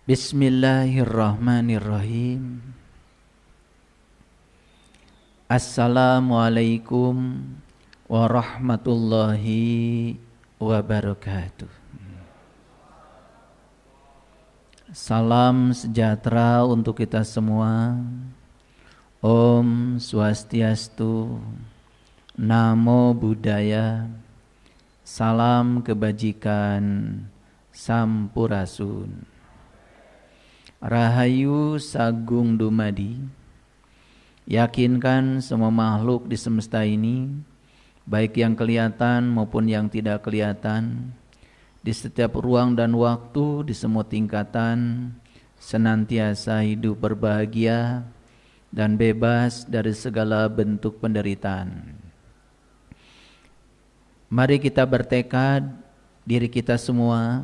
Bismillahirrahmanirrahim. Assalamualaikum warahmatullahi wabarakatuh. Salam sejahtera untuk kita semua. Om Swastiastu, Namo Buddhaya, salam kebajikan, Sampurasun. Rahayu Sagung Dumadi. Yakinkan semua makhluk di semesta ini, baik yang kelihatan maupun yang tidak kelihatan, di setiap ruang dan waktu, di semua tingkatan, senantiasa hidup berbahagia dan bebas dari segala bentuk penderitaan. Mari kita bertekad diri kita semua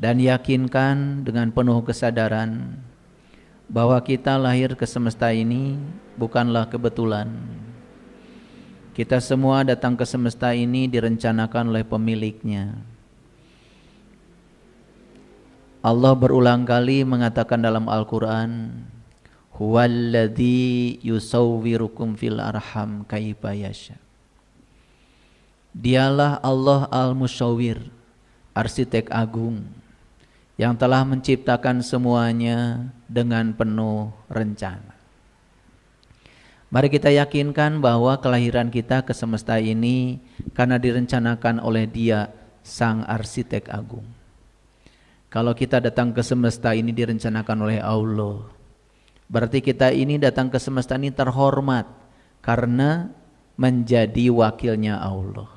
dan yakinkan dengan penuh kesadaran bahwa kita lahir ke semesta ini bukanlah kebetulan. Kita semua datang ke semesta ini direncanakan oleh pemiliknya. Allah berulang kali mengatakan dalam Al-Quran, Huwaladzi yusawwirukum fil arham kaifa yasha. Dialah Allah Al-Musyawwir, arsitek agung, yang telah menciptakan semuanya dengan penuh rencana. Mari kita yakinkan bahwa kelahiran kita ke semesta ini karena direncanakan oleh Dia, Sang Arsitek Agung. Kalau kita datang ke semesta ini direncanakan oleh Allah, berarti kita ini datang ke semesta ini terhormat karena menjadi wakilnya Allah.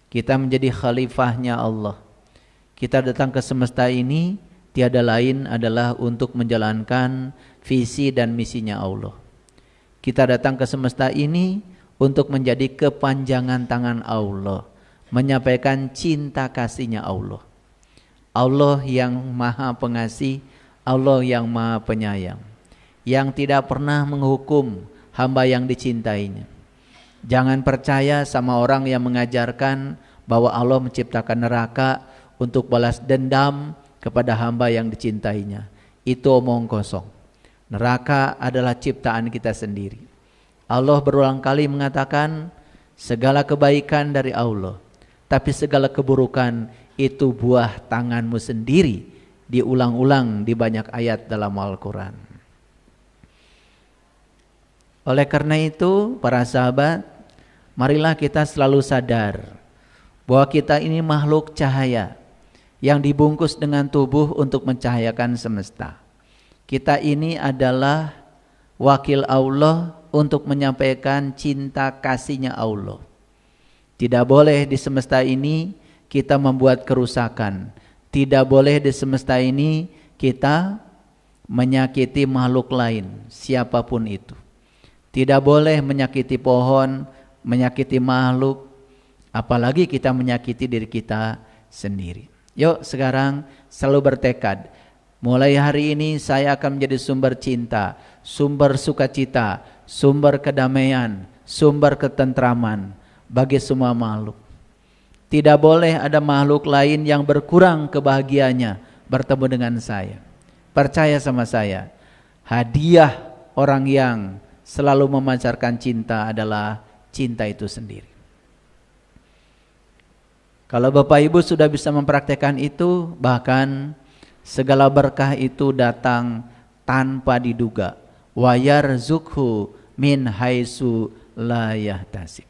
Kita menjadi khalifahnya Allah. Kita datang ke semesta ini tiada lain adalah untuk menjalankan visi dan misinya Allah. Kita datang ke semesta ini untuk menjadi kepanjangan tangan Allah, menyampaikan cinta kasihnya Allah. Allah yang maha pengasih, Allah yang maha penyayang, yang tidak pernah menghukum hamba yang dicintainya. Jangan percaya sama orang yang mengajarkan bahwa Allah menciptakan neraka untuk balas dendam kepada hamba yang dicintainya. Itu omong kosong. Neraka adalah ciptaan kita sendiri. Allah berulang kali mengatakan segala kebaikan dari Allah, tapi segala keburukan itu buah tanganmu sendiri. Diulang-ulang di banyak ayat dalam Al-Quran. Oleh karena itu para sahabat, marilah kita selalu sadar bahwa kita ini makhluk cahaya yang dibungkus dengan tubuh untuk mencahayakan semesta. Kita ini adalah wakil Allah untuk menyampaikan cinta kasihnya Allah. Tidak boleh di semesta ini kita membuat kerusakan. Tidak boleh di semesta ini kita menyakiti makhluk lain, siapapun itu. Tidak boleh menyakiti pohon, menyakiti makhluk, apalagi kita menyakiti diri kita sendiri. Yuk sekarang selalu bertekad, mulai hari ini saya akan menjadi sumber cinta, sumber sukacita, sumber kedamaian, sumber ketentraman bagi semua makhluk. Tidak boleh ada makhluk lain yang berkurang kebahagiaannya bertemu dengan saya. Percaya sama saya, hadiah orang yang selalu memancarkan cinta adalah cinta itu sendiri. Kalau Bapak Ibu sudah bisa mempraktekkan itu, bahkan segala berkah itu datang tanpa diduga. Wa yarzuqhu min haitsu la yahtasib.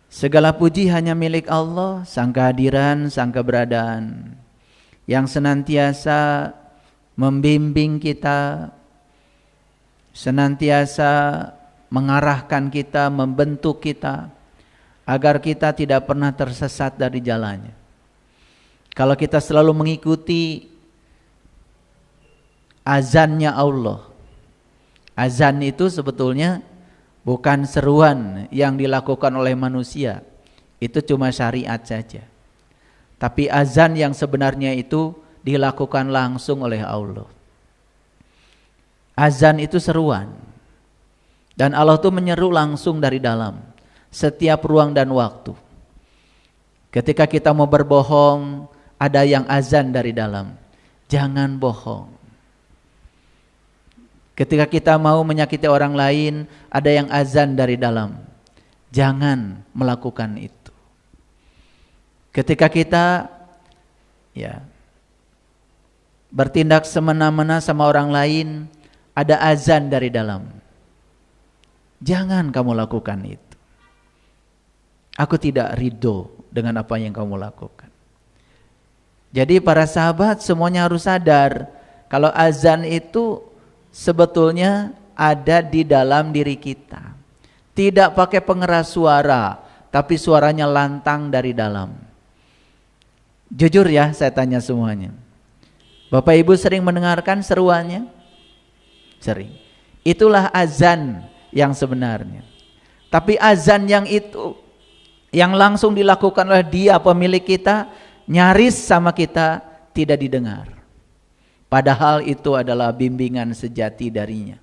Segala puji hanya milik Allah, Sang kehadiran, Sang keberadaan, yang senantiasa membimbing kita, senantiasa mengarahkan kita, membentuk kita, agar kita tidak pernah tersesat dari jalannya. Kalau kita selalu mengikuti azannya Allah. Azan itu sebetulnya bukan seruan yang dilakukan oleh manusia. Itu cuma syariat saja. Tapi azan yang sebenarnya itu dilakukan langsung oleh Allah. Azan itu seruan. Dan Allah itu menyeru langsung dari dalam setiap ruang dan waktu. Ketika kita mau berbohong, ada yang azan dari dalam. Jangan bohong. Ketika kita mau menyakiti orang lain, ada yang azan dari dalam. Jangan melakukan itu. Ketika kita bertindak semena-mena sama orang lain, ada azan dari dalam. Jangan kamu lakukan itu. Aku tidak ridho dengan apa yang kamu lakukan. Jadi para sahabat semuanya harus sadar kalau azan itu sebetulnya ada di dalam diri kita. Tidak pakai pengeras suara, tapi suaranya lantang dari dalam. Jujur ya, saya tanya semuanya. Bapak Ibu sering mendengarkan seruannya? Sering. Itulah azan yang sebenarnya. Tapi azan yang itu, yang langsung dilakukan oleh dia pemilik kita, nyaris sama kita tidak didengar. Padahal itu adalah bimbingan sejati darinya.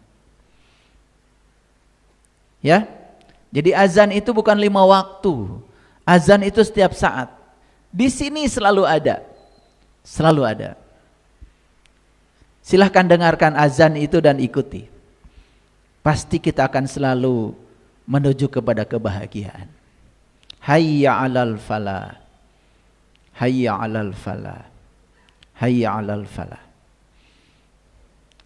Ya, jadi azan itu bukan 5 waktu. Azan itu setiap saat. Di sini selalu ada. Selalu ada. Silahkan dengarkan azan itu dan ikuti. Pasti kita akan selalu menuju kepada kebahagiaan. Hayya 'alal falah. Hayya 'alal falah. Hayya 'alal falah.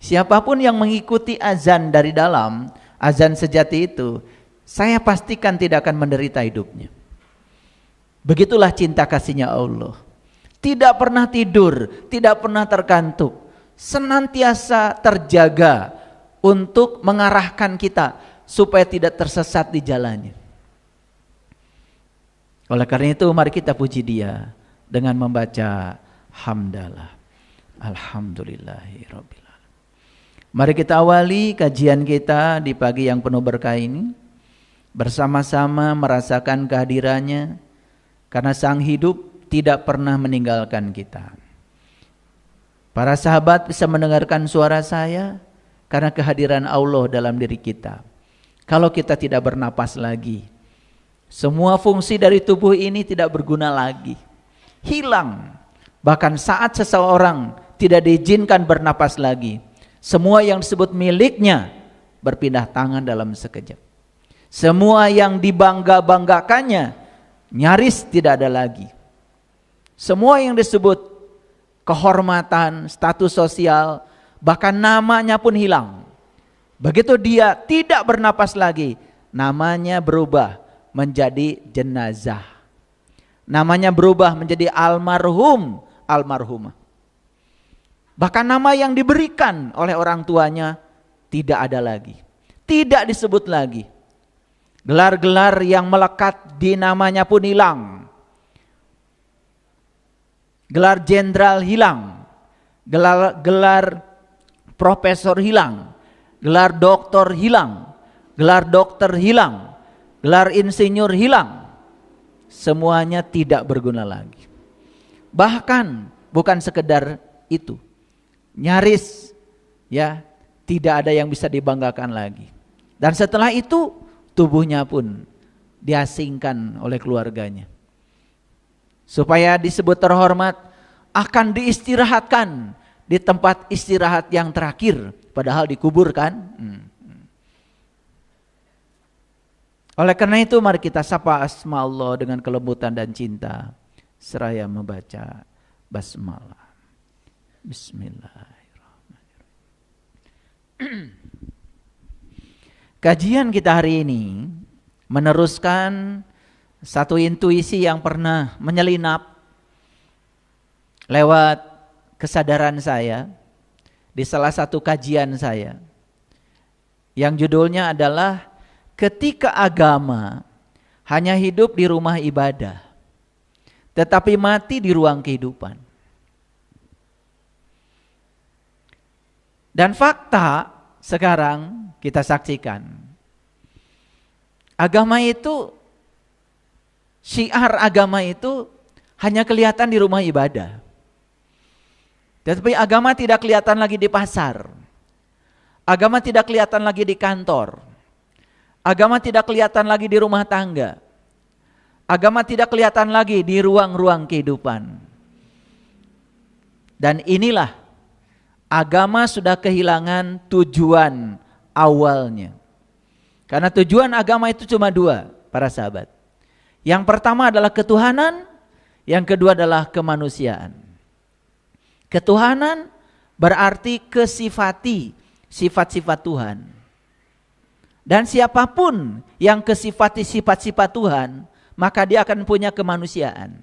Siapapun yang mengikuti azan dari dalam, azan sejati itu, saya pastikan tidak akan menderita hidupnya. Begitulah cinta kasihnya Allah. Tidak pernah tidur, tidak pernah terkantuk, senantiasa terjaga untuk mengarahkan kita supaya tidak tersesat di jalannya. Oleh karena itu mari kita puji Dia dengan membaca hamdalah. Alhamdulillahirabbil alamin. Mari kita awali kajian kita di pagi yang penuh berkah ini bersama-sama merasakan kehadirannya, karena Sang Hidup tidak pernah meninggalkan kita. Para sahabat bisa mendengarkan suara saya karena kehadiran Allah dalam diri kita. Kalau kita tidak bernapas lagi, semua fungsi dari tubuh ini tidak berguna lagi. Hilang. Bahkan saat seseorang tidak diizinkan bernapas lagi, semua yang disebut miliknya berpindah tangan dalam sekejap. Semua yang dibangga-banggakannya nyaris tidak ada lagi. Semua yang disebut kehormatan, status sosial, bahkan namanya pun hilang. Begitu dia tidak bernapas lagi, namanya berubah menjadi jenazah. Namanya berubah menjadi almarhum, almarhumah. Bahkan nama yang diberikan oleh orang tuanya tidak ada lagi. Tidak disebut lagi. Gelar-gelar yang melekat di namanya pun hilang. Gelar jenderal hilang. Gelar profesor hilang, gelar doktor hilang, gelar dokter hilang, gelar insinyur hilang. Semuanya tidak berguna lagi. Bahkan bukan sekedar itu, nyaris tidak ada yang bisa dibanggakan lagi. Dan setelah itu tubuhnya pun diasingkan oleh keluarganya. Supaya disebut terhormat, akan diistirahatkan di tempat istirahat yang terakhir, padahal dikuburkan. Oleh karena itu mari kita sapa asma Allah dengan kelembutan dan cinta seraya membaca basmalah. Bismillahirrahmanirrahim. Kajian kita hari ini meneruskan satu intuisi yang pernah menyelinap lewat kesadaran saya di salah satu kajian saya yang judulnya adalah ketika agama hanya hidup di rumah ibadah tetapi mati di ruang kehidupan. Dan fakta sekarang kita saksikan Agama itu, syiar agama itu hanya kelihatan di rumah ibadah. Tetapi agama tidak kelihatan lagi di pasar. Agama tidak kelihatan lagi di kantor. Agama tidak kelihatan lagi di rumah tangga. Agama tidak kelihatan lagi di ruang-ruang kehidupan. Dan inilah agama sudah kehilangan tujuan awalnya. Karena tujuan agama itu cuma dua, para sahabat. Yang pertama adalah ketuhanan, yang kedua adalah kemanusiaan. Ketuhanan berarti kesifati sifat-sifat Tuhan. Dan siapapun yang kesifati sifat-sifat Tuhan, maka dia akan punya kemanusiaan.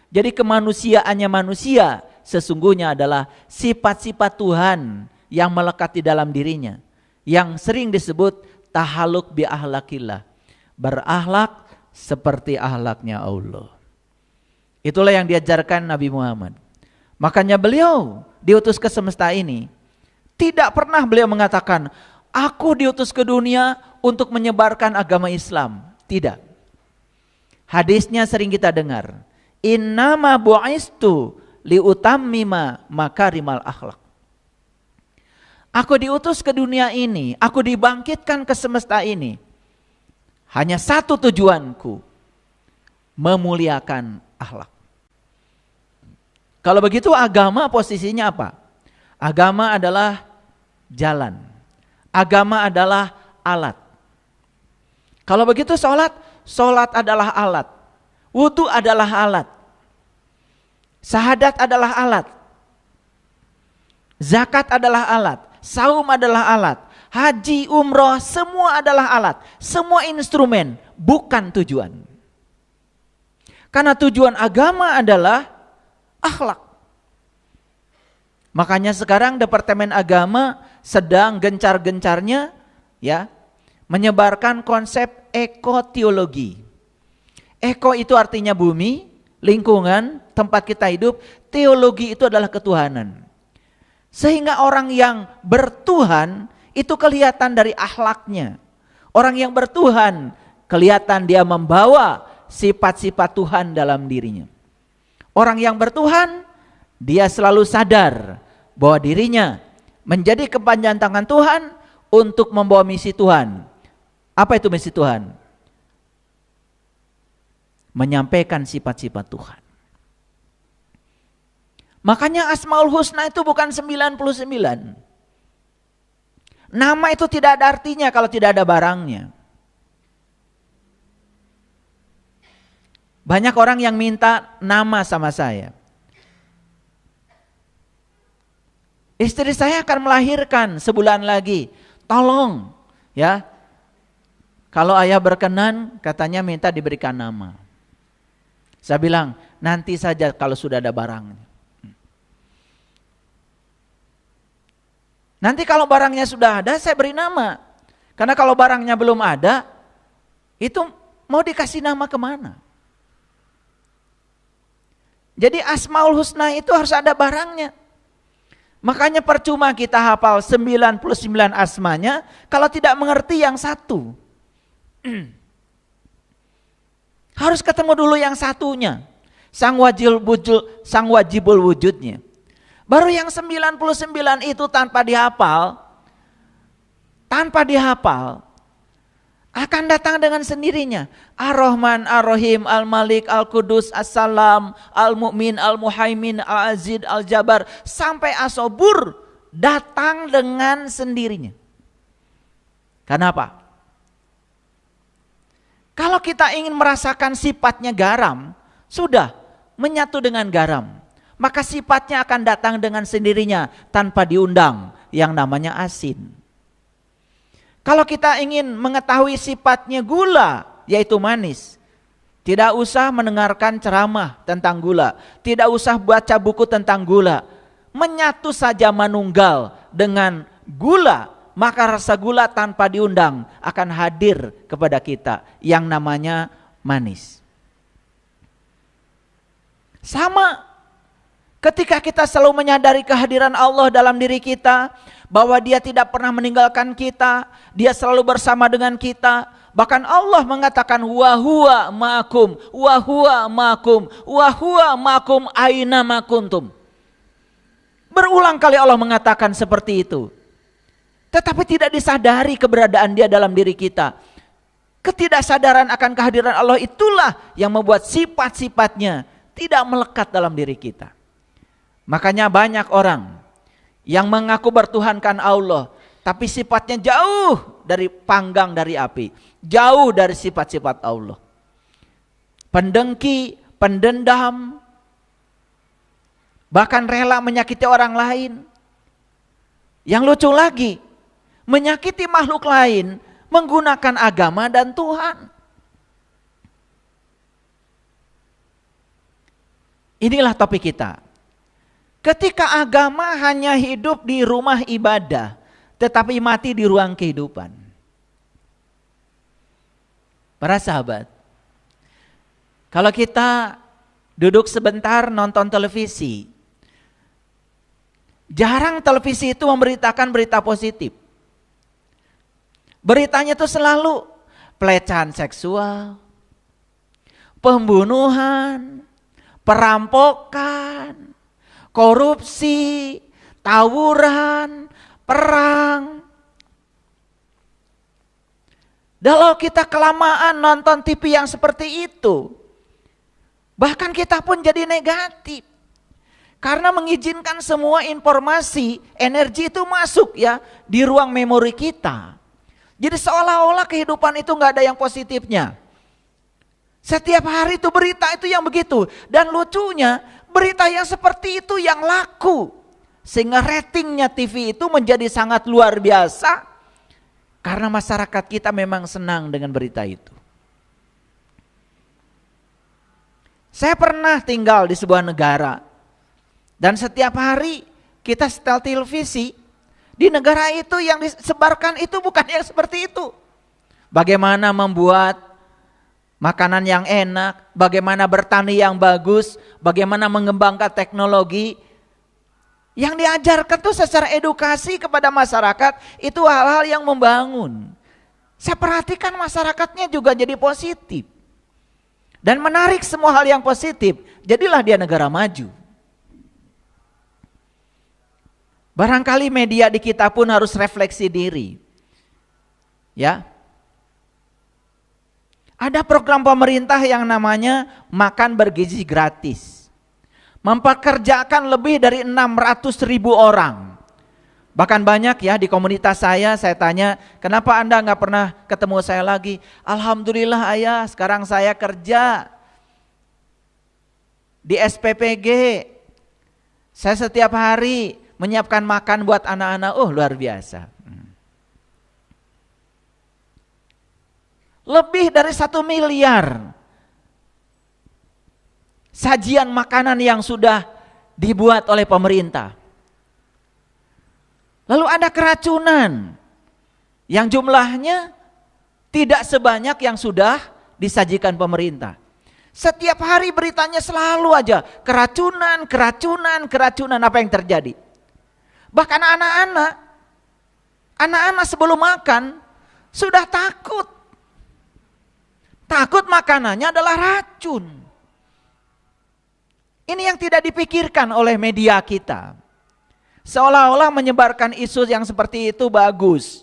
Jadi kemanusiaannya manusia sesungguhnya adalah sifat-sifat Tuhan yang melekat di dalam dirinya. Yang sering disebut tahaluk bi ahlakillah. Berakhlak seperti akhlaknya Allah. Itulah yang diajarkan Nabi Muhammad. Makanya beliau diutus ke semesta ini. Tidak pernah beliau mengatakan, aku diutus ke dunia untuk menyebarkan agama Islam. Tidak. Hadisnya sering kita dengar. Innama bu'istu liutammima makarimal akhlak. Aku diutus ke dunia ini, aku dibangkitkan ke semesta ini. Hanya satu tujuanku, memuliakan akhlak. Kalau begitu agama posisinya apa? Agama adalah jalan. Agama adalah alat. Kalau begitu sholat adalah alat. Wudu adalah alat. Syahadat adalah alat. Zakat adalah alat. Saum adalah alat. Haji, umroh, semua adalah alat. Semua instrumen, bukan tujuan. Karena tujuan agama adalah akhlak. Makanya sekarang Departemen Agama sedang gencar-gencarnya ya menyebarkan konsep ekoteologi. Eko itu artinya bumi, lingkungan, tempat kita hidup. Teologi itu adalah ketuhanan. Sehingga orang yang bertuhan itu kelihatan dari akhlaknya. Orang yang bertuhan kelihatan dia membawa sifat-sifat Tuhan dalam dirinya. Orang yang bertuhan, dia selalu sadar bahwa dirinya menjadi kepanjangan tangan Tuhan untuk membawa misi Tuhan. Apa itu misi Tuhan? Menyampaikan sifat-sifat Tuhan. Makanya Asmaul Husna itu bukan 99. Nama itu tidak ada artinya kalau tidak ada barangnya. Banyak orang yang minta nama sama saya. Istri saya akan melahirkan sebulan lagi. Tolong ya. Kalau ayah berkenan katanya minta diberikan nama. Saya bilang nanti saja kalau sudah ada barangnya. Nanti kalau barangnya sudah ada saya beri nama. Karena kalau barangnya belum ada, itu mau dikasih nama kemana? Jadi Asmaul Husna itu harus ada barangnya. Makanya percuma kita hafal 99 asmanya kalau tidak mengerti yang satu. Harus ketemu dulu yang satunya. Sang wajibul wujudnya. Baru yang 99 itu tanpa dihafal akan datang dengan sendirinya. Ar-Rahman, Ar-Rahim, Al-Malik, Al-Qudus, As-Salam, Al-Mu'min, Al-Muhaimin, Al-Aziz, Al-Jabar, sampai As-Sobur datang dengan sendirinya. Kenapa? Kalau kita ingin merasakan sifatnya garam, sudah menyatu dengan garam. Maka sifatnya akan datang dengan sendirinya tanpa diundang, yang namanya asin. Kalau kita ingin mengetahui sifatnya gula, yaitu manis, tidak usah mendengarkan ceramah tentang gula, tidak usah baca buku tentang gula. Menyatu saja manunggal dengan gula, maka rasa gula tanpa diundang akan hadir kepada kita, yang namanya manis. Sama, Ketika kita selalu menyadari kehadiran Allah dalam diri kita, bahwa Dia tidak pernah meninggalkan kita, Dia selalu bersama dengan kita. Bahkan Allah mengatakan wa huwa ma'akum, wa huwa ma'akum, wa huwa ma'akum aina ma kuntum. Berulang kali Allah mengatakan seperti itu. Tetapi tidak disadari keberadaan Dia dalam diri kita. Ketidaksadaran akan kehadiran Allah itulah yang membuat sifat-sifatnya tidak melekat dalam diri kita. Makanya banyak orang yang mengaku bertuhankan Allah, tapi sifatnya jauh dari panggang dari api, jauh dari sifat-sifat Allah. Pendengki, pendendam, bahkan rela menyakiti orang lain. Yang lucu lagi, menyakiti makhluk lain menggunakan agama dan Tuhan. Inilah topik kita. Ketika agama hanya hidup di rumah ibadah, tetapi mati di ruang kehidupan. Para sahabat, kalau kita duduk sebentar nonton televisi, jarang televisi itu memberitakan berita positif. Beritanya itu selalu pelecehan seksual, pembunuhan, perampokan, korupsi, tawuran, perang. Kalau kita kelamaan nonton TV yang seperti itu, bahkan kita pun jadi negatif. Karena mengizinkan semua informasi, energi itu masuk ya di ruang memori kita. Jadi seolah-olah kehidupan itu gak ada yang positifnya. Setiap hari itu berita itu yang begitu. Dan lucunya berita yang seperti itu yang laku. Sehingga ratingnya TV itu menjadi sangat luar biasa. Karena masyarakat kita memang senang dengan berita itu. Saya pernah tinggal di sebuah negara. Dan setiap hari kita setel televisi. Di negara itu yang disebarkan itu bukan yang seperti itu. Bagaimana membuat makanan yang enak, bagaimana bertani yang bagus, bagaimana mengembangkan teknologi. Yang diajarkan tuh secara edukasi kepada masyarakat itu hal-hal yang membangun. Saya perhatikan masyarakatnya juga jadi positif. Dan menarik semua hal yang positif, jadilah dia negara maju. Barangkali media di kita pun harus refleksi diri. Ya. Ada program pemerintah yang namanya makan bergizi gratis. Mempekerjakan lebih dari 600.000 orang. Bahkan banyak ya di komunitas saya tanya, kenapa Anda gak pernah ketemu saya lagi? Alhamdulillah ayah, sekarang saya kerja di SPPG. Saya setiap hari menyiapkan makan buat anak-anak, luar biasa. Lebih dari 1 miliar sajian makanan yang sudah dibuat oleh pemerintah. Lalu ada keracunan yang jumlahnya tidak sebanyak yang sudah disajikan pemerintah. Setiap hari beritanya selalu aja keracunan, apa yang terjadi? Bahkan anak-anak sebelum makan sudah takut. Takut makanannya adalah racun. Ini yang tidak dipikirkan oleh media kita. Seolah-olah menyebarkan isu yang seperti itu bagus.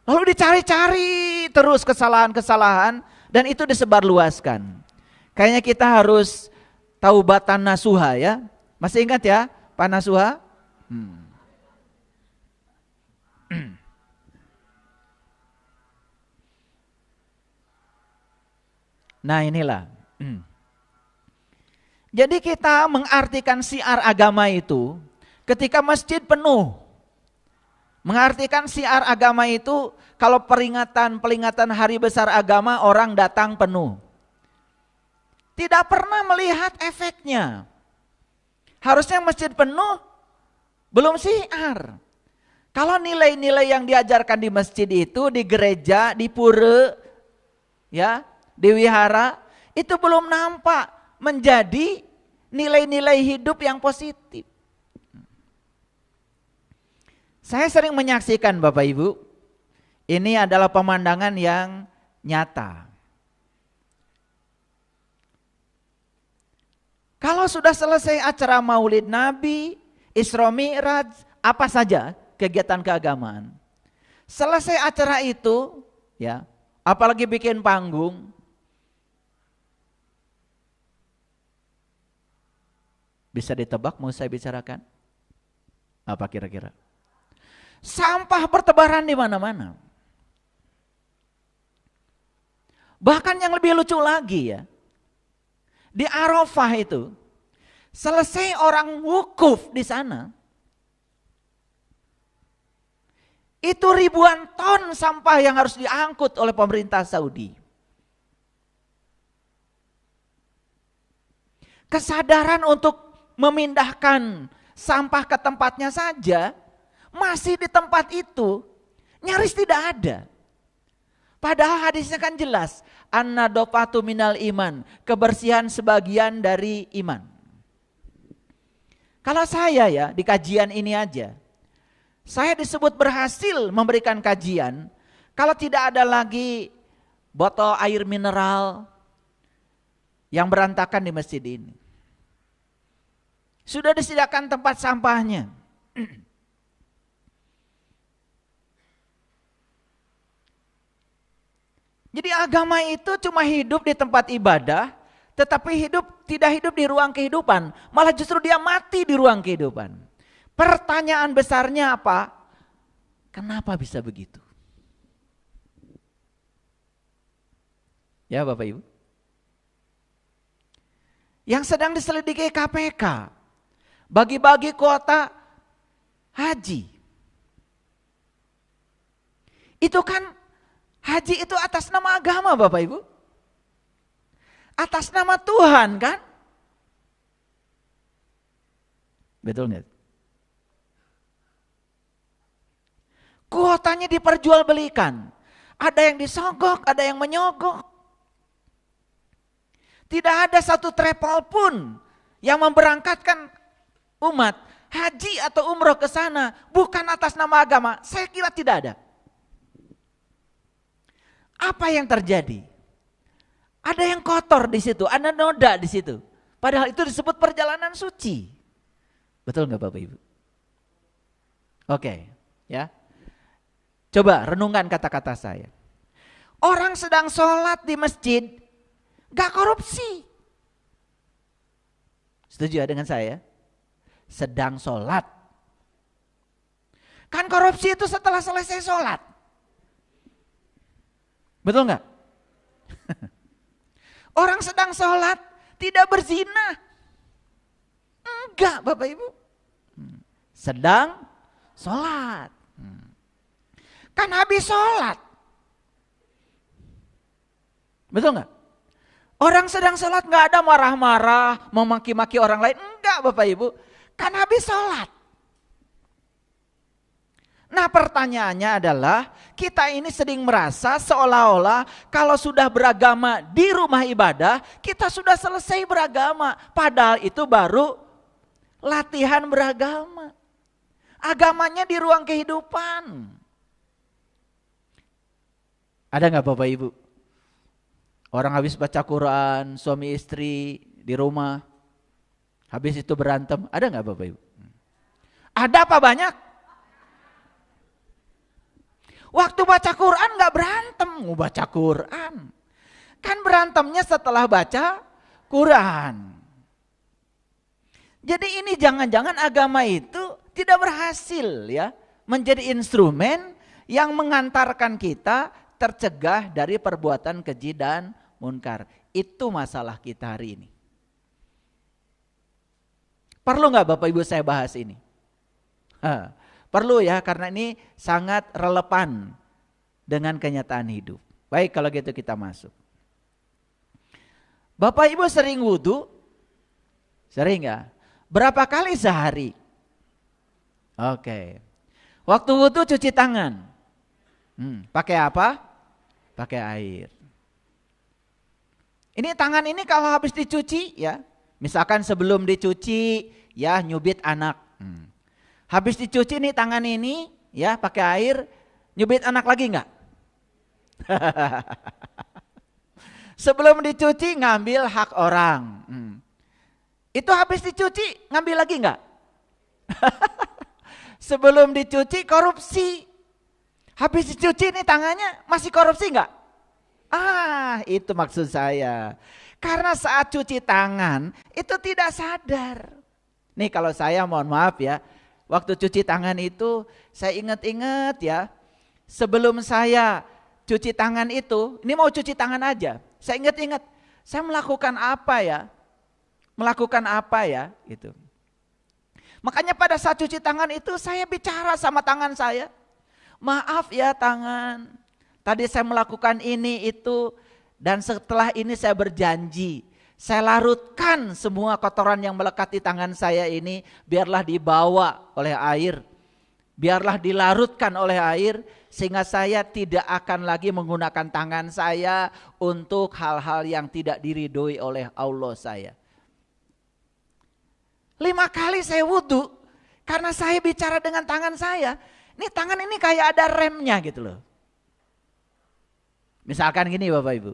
Lalu dicari-cari terus kesalahan-kesalahan dan itu disebarluaskan. Kayaknya kita harus taubatan nasuha ya. Masih ingat ya Pak Nasuha? Nah inilah. Jadi kita mengartikan syiar agama itu ketika masjid penuh. Mengartikan syiar agama itu kalau peringatan hari besar agama orang datang penuh. Tidak pernah melihat efeknya. Harusnya masjid penuh belum syiar. Kalau nilai-nilai yang diajarkan di masjid itu, di gereja, di pura, ya, di wihara, itu belum nampak menjadi nilai-nilai hidup yang positif. Saya sering menyaksikan Bapak Ibu, ini adalah pemandangan yang nyata. Kalau sudah selesai acara Maulid Nabi, Isra Mi'raj, apa saja kegiatan keagamaan. Selesai acara itu, ya, apalagi bikin panggung, bisa ditebak mau saya bicarakan? Apa kira-kira? Sampah bertebaran di mana-mana. Bahkan yang lebih lucu lagi ya, di Arafah itu, selesai orang wukuf di sana, itu ribuan ton sampah yang harus diangkut oleh pemerintah Saudi. Kesadaran untuk memindahkan sampah ke tempatnya saja, masih di tempat itu, nyaris tidak ada. Padahal hadisnya kan jelas, an-nadofatu minal iman, kebersihan sebagian dari iman. Kalau saya ya, di kajian ini aja, saya disebut berhasil memberikan kajian, kalau tidak ada lagi botol air mineral yang berantakan di masjid ini. Sudah disediakan tempat sampahnya. Jadi agama itu cuma hidup di tempat ibadah, tetapi tidak hidup di ruang kehidupan. Malah justru dia mati di ruang kehidupan. Pertanyaan besarnya apa? Kenapa bisa begitu? Ya Bapak Ibu. Yang sedang diselidiki KPK. Bagi-bagi kuota haji. Itu kan haji itu atas nama agama Bapak Ibu. Atas nama Tuhan kan? Betul nggak? Kuotanya diperjualbelikan. Ada yang disogok, ada yang menyogok. Tidak ada satu travel pun yang memberangkatkan umat haji atau umroh ke sana bukan atas nama agama. Saya kira tidak ada. Apa yang terjadi? Ada yang kotor di situ, ada noda di situ. Padahal itu disebut perjalanan suci. Betul nggak Bapak Ibu? Oke, ya. Coba renungkan kata-kata saya. Orang sedang sholat di masjid, gak korupsi. Setuju ya dengan saya? Sedang sholat. Kan korupsi itu setelah selesai sholat. Betul nggak? Orang sedang sholat tidak berzina. Enggak Bapak Ibu. Sedang sholat. Kan habis sholat. Betul nggak? Orang sedang sholat nggak ada marah-marah, memaki-maki orang lain. Enggak Bapak Ibu. Kan habis sholat. Nah pertanyaannya adalah kita ini sering merasa seolah-olah kalau sudah beragama di rumah ibadah kita sudah selesai beragama. Padahal itu baru latihan beragama. Agamanya di ruang kehidupan. Ada nggak Bapak Ibu? Orang habis baca Quran, suami istri di rumah, habis itu berantem, ada nggak Bapak Ibu? Ada apa banyak? Waktu baca Quran nggak berantem, mau baca Quran. Kan berantemnya setelah baca Quran. Jadi ini jangan-jangan agama itu tidak berhasil ya menjadi instrumen yang mengantarkan kita tercegah dari perbuatan keji dan munkar. Itu masalah kita hari ini. Perlu nggak Bapak Ibu saya bahas ini? Perlu ya, karena ini sangat relevan dengan kenyataan hidup. Baik, kalau gitu kita masuk. Bapak Ibu sering wudhu? Sering nggak? Berapa kali sehari? Oke. Waktu wudhu cuci tangan. Pakai apa? Pakai air. Ini tangan ini kalau habis dicuci ya, Misalkan sebelum dicuci ya nyubit anak. Habis dicuci nih tangan ini ya pakai air, nyubit anak lagi enggak? Sebelum dicuci ngambil hak orang. Itu habis dicuci ngambil lagi enggak? Sebelum dicuci korupsi. Habis dicuci nih tangannya masih korupsi enggak? Itu maksud saya. Karena saat cuci tangan itu tidak sadar. Nih kalau saya mohon maaf ya. Waktu cuci tangan itu saya ingat-ingat ya. Sebelum saya cuci tangan itu, ini mau cuci tangan aja. Saya ingat-ingat, saya melakukan apa ya? Melakukan apa ya? Gitu. Makanya pada saat cuci tangan itu saya bicara sama tangan saya. Maaf ya tangan, tadi saya melakukan ini itu dan setelah ini saya berjanji. Saya larutkan semua kotoran yang melekat di tangan saya ini biarlah dibawa oleh air. Biarlah dilarutkan oleh air sehingga saya tidak akan lagi menggunakan tangan saya untuk hal-hal yang tidak diridhoi oleh Allah saya. 5 kali saya wudhu karena saya bicara dengan tangan saya. Ini tangan ini kayak ada remnya gitu loh. Misalkan gini Bapak Ibu.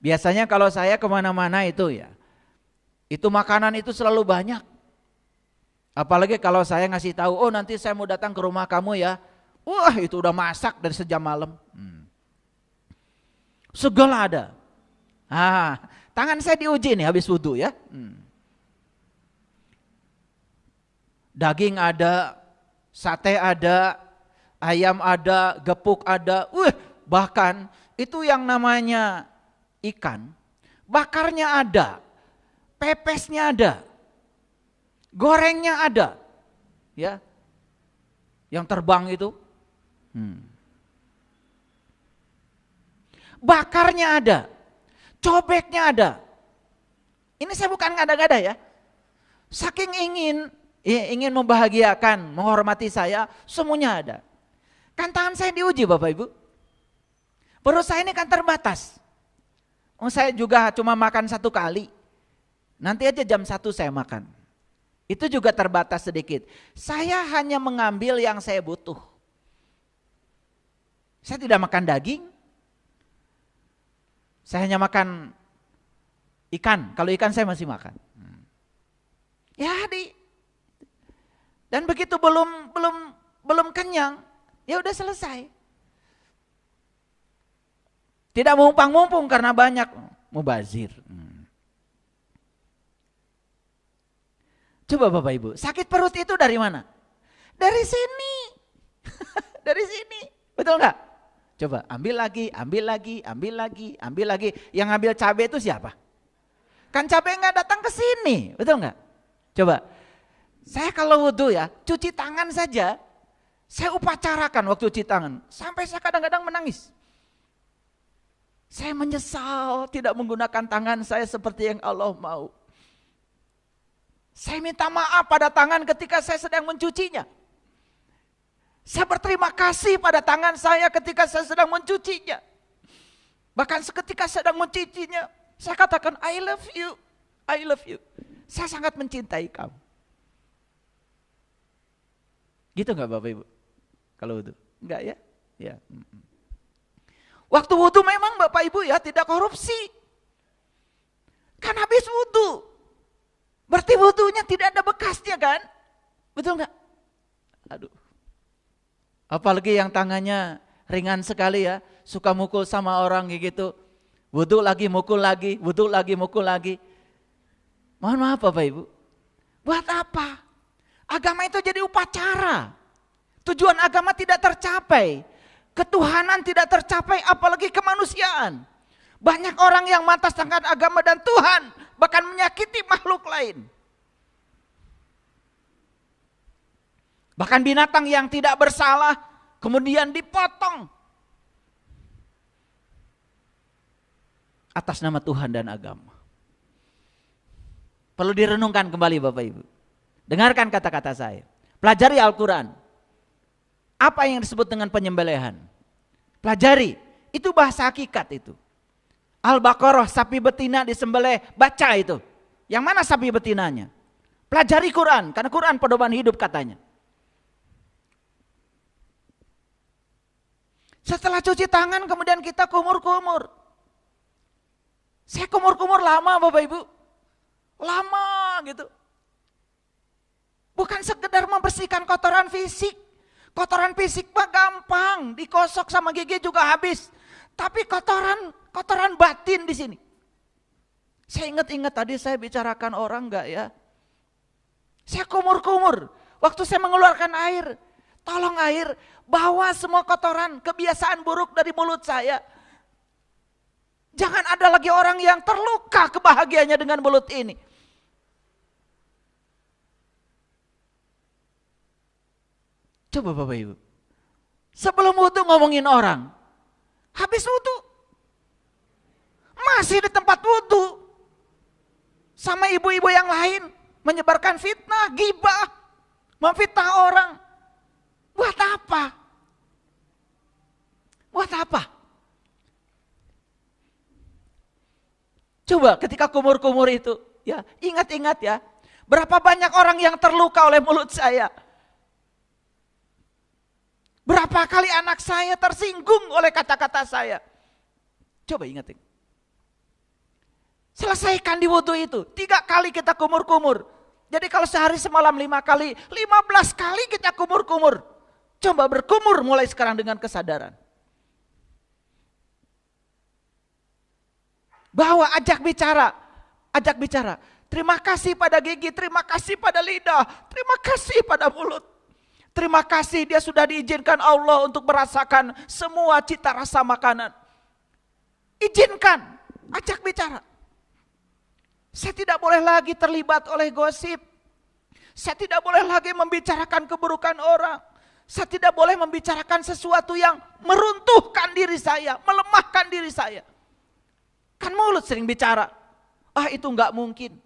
Biasanya kalau saya kemana-mana itu ya. Itu makanan itu selalu banyak. Apalagi kalau saya ngasih tahu, oh nanti saya mau datang ke rumah kamu ya. Wah itu udah masak dari sejam malam. Segala ada. Tangan saya diuji nih habis wudhu ya. Daging ada, sate ada, ayam ada, gepuk ada. Bahkan itu yang namanya ikan, bakarnya ada, pepesnya ada. Gorengnya ada, ya, yang terbang itu, bakarnya ada, cobeknya ada. Ini saya bukan ngada-ngada ya, saking ingin membahagiakan, menghormati saya, semuanya ada. Kan tangan saya diuji Bapak Ibu, perut saya ini kan terbatas. Saya juga cuma makan 1 kali, nanti aja jam 1 saya makan. Itu juga terbatas sedikit. Saya hanya mengambil yang saya butuh. Saya tidak makan daging. Saya hanya makan ikan. Kalau ikan saya masih makan. Ya dan begitu belum kenyang, ya udah selesai. Tidak mumpang-mumpung karena banyak, mubazir. Coba Bapak Ibu, sakit perut itu dari mana? Dari sini. Dari sini. Betul enggak? Coba ambil lagi. Yang ambil cabai itu siapa? Kan cabai enggak datang ke sini. Betul enggak? Coba. Saya kalau wudhu ya, cuci tangan saja. Saya upacarakan waktu cuci tangan. Sampai saya kadang-kadang menangis. Saya menyesal tidak menggunakan tangan saya seperti yang Allah mau. Saya minta maaf pada tangan ketika saya sedang mencucinya. Saya berterima kasih pada tangan saya ketika saya sedang mencucinya. Bahkan ketika sedang mencucinya, saya katakan I love you, I love you. Saya sangat mencintai kamu. Gitu enggak Bapak Ibu? Kalau wudhu? Enggak ya? Ya. Waktu wudhu memang Bapak Ibu ya tidak korupsi. Kan habis wudhu. Berarti wudhunya tidak ada bekasnya kan? Betul enggak? Aduh. Apalagi yang tangannya ringan sekali ya. Suka mukul sama orang gitu. Wudhu lagi mukul lagi. Wudhu lagi mukul lagi. Mohon maaf Bapak Ibu. Buat apa? Agama itu jadi upacara. Tujuan agama tidak tercapai. Ketuhanan tidak tercapai apalagi kemanusiaan. Banyak orang yang matastangkan agama dan Tuhan, bahkan menyakiti makhluk lain. Bahkan binatang yang tidak bersalah kemudian dipotong atas nama Tuhan dan agama. Perlu direnungkan kembali Bapak Ibu. Dengarkan kata-kata saya. Pelajari Al-Quran. Apa yang disebut dengan penyembelihan? Pelajari. Itu bahasa hakikat itu. Al-Baqarah, sapi betina disembelih, baca itu. Yang mana sapi betinanya? Pelajari Quran, karena Quran pedoman hidup katanya. Setelah cuci tangan kemudian kita kumur-kumur. Saya kumur-kumur lama Bapak Ibu. Lama gitu. Bukan sekedar membersihkan kotoran fisik. Kotoran fisik mah gampang, dikosok sama gigi juga habis. Tapi kotoran batin di sini. Saya ingat tadi saya bicarakan orang enggak ya? Saya kumur-kumur. Waktu saya mengeluarkan air, tolong air, bawa semua kotoran, kebiasaan buruk dari mulut saya. Jangan ada lagi orang yang terluka kebahagiaannya dengan mulut ini. Coba Bapak Ibu. Sebelum wudu ngomongin orang. Habis wudu. Masih di tempat wudu. Sama ibu-ibu yang lain. Menyebarkan fitnah, gibah. Memfitnah orang. Buat apa? Buat apa? Coba ketika kumur-kumur itu. Ya, ingat-ingat ya. Berapa banyak orang yang terluka oleh mulut saya. Berapa kali anak saya tersinggung oleh kata-kata saya. Coba ingatin. Selesaikan di wudhu itu. 3 kali kita kumur-kumur. Jadi kalau sehari semalam 5 kali, 15 kali kita kumur-kumur. Coba berkumur mulai sekarang dengan kesadaran. Bahwa ajak bicara. Terima kasih pada gigi, terima kasih pada lidah, terima kasih pada mulut. Terima kasih dia sudah diizinkan Allah untuk merasakan semua cita rasa makanan. Izinkan, ajak bicara. Saya tidak boleh lagi terlibat oleh gosip. Saya tidak boleh lagi membicarakan keburukan orang. Saya tidak boleh membicarakan sesuatu yang meruntuhkan diri saya, melemahkan diri saya. Kan mulut sering bicara. Itu enggak mungkin.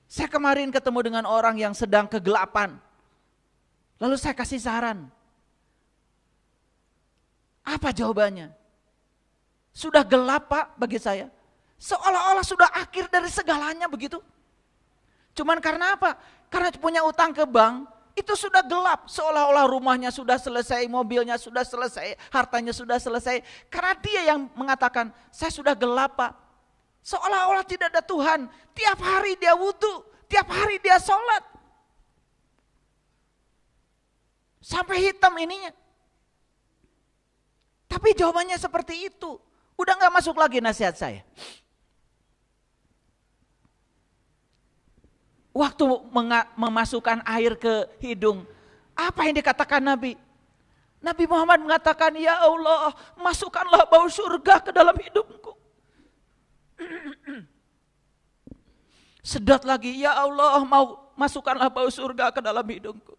Saya kemarin ketemu dengan orang yang sedang kegelapan. Lalu saya kasih saran. Apa jawabannya? Sudah gelap Pak bagi saya. Seolah-olah sudah akhir dari segalanya begitu. Cuman karena apa? Karena punya utang ke bank, itu sudah gelap. Seolah-olah rumahnya sudah selesai, mobilnya sudah selesai, hartanya sudah selesai. Karena dia yang mengatakan, saya sudah gelap Pak. Seolah-olah tidak ada Tuhan. Tiap hari dia wudhu, tiap hari dia sholat. Sampai hitam ininya. Tapi jawabannya seperti itu. Udah gak masuk lagi nasihat saya. Waktu memasukkan air ke hidung. Apa yang dikatakan Nabi? Nabi Muhammad mengatakan, ya Allah, masukkanlah bau surga ke dalam hidungku. Sedot lagi, ya Allah, masukkanlah bau surga ke dalam hidungku.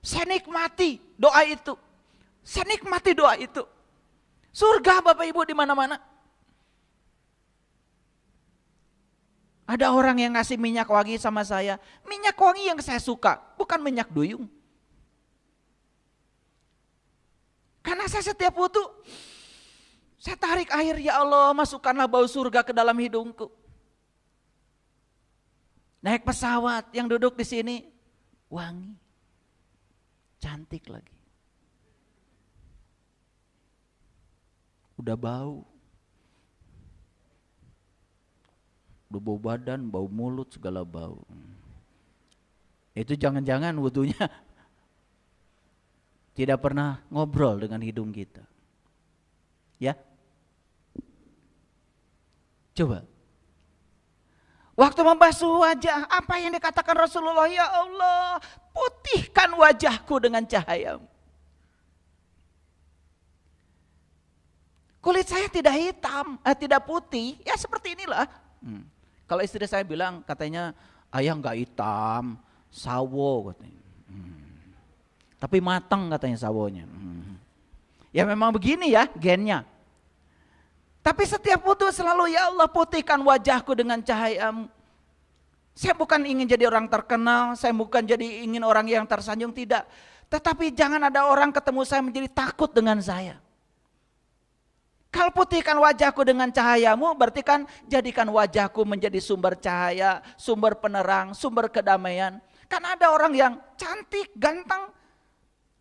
Saya nikmati doa itu. Surga Bapak Ibu di mana-mana. Ada orang yang ngasih minyak wangi sama saya. Minyak wangi yang saya suka, bukan minyak duyung. Karena saya setiap wudu, saya tarik air, ya Allah, masukkanlah bau surga ke dalam hidungku. Naik pesawat, yang duduk di sini wangi. Cantik lagi. Udah bau. Udah bau badan, bau mulut, segala bau. Itu jangan-jangan wudunya tidak pernah ngobrol dengan hidung kita. Ya. Coba. Waktu membasuh wajah, apa yang dikatakan Rasulullah? Ya Allah, putihkan wajahku dengan cahayamu. Kulit saya tidak hitam, tidak putih, ya seperti inilah. Kalau istri saya bilang, katanya ayah enggak hitam, sawo katanya. Tapi matang katanya sawonya. Ya memang begini ya gennya. Tapi setiap wudu selalu, ya Allah, putihkan wajahku dengan cahayamu. Saya bukan ingin jadi orang terkenal, saya bukan ingin orang yang tersanjung, tidak. Tetapi jangan ada orang ketemu saya menjadi takut dengan saya. Kalau putihkan wajahku dengan cahayamu, berarti kan jadikan wajahku menjadi sumber cahaya, sumber penerang, sumber kedamaian. Kan ada orang yang cantik, ganteng,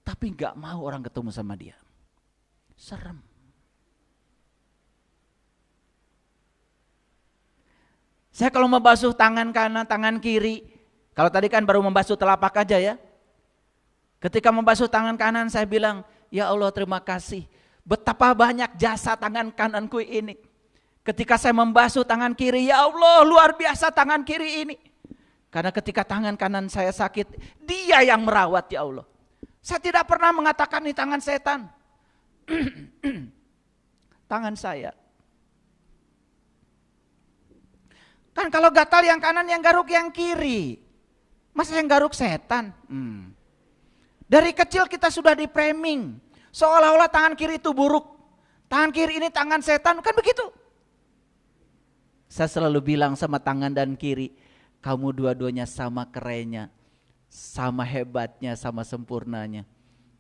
tapi gak mau orang ketemu sama dia. Serem. Saya kalau membasuh tangan kanan, tangan kiri, kalau tadi kan baru membasuh telapak aja ya. Ketika membasuh tangan kanan saya bilang, ya Allah terima kasih. Betapa banyak jasa tangan kananku ini. Ketika saya membasuh tangan kiri, ya Allah luar biasa tangan kiri ini. Karena ketika tangan kanan saya sakit, dia yang merawat ya Allah. Saya tidak pernah mengatakan ini tangan setan. Tangan saya. Kan kalau gatal yang kanan, yang garuk yang kiri. Masa yang garuk setan? Dari kecil kita sudah di framing. Seolah-olah tangan kiri itu buruk. Tangan kiri ini tangan setan, kan begitu. Saya selalu bilang sama tangan dan kiri, kamu dua-duanya sama kerennya, sama hebatnya, sama sempurnanya.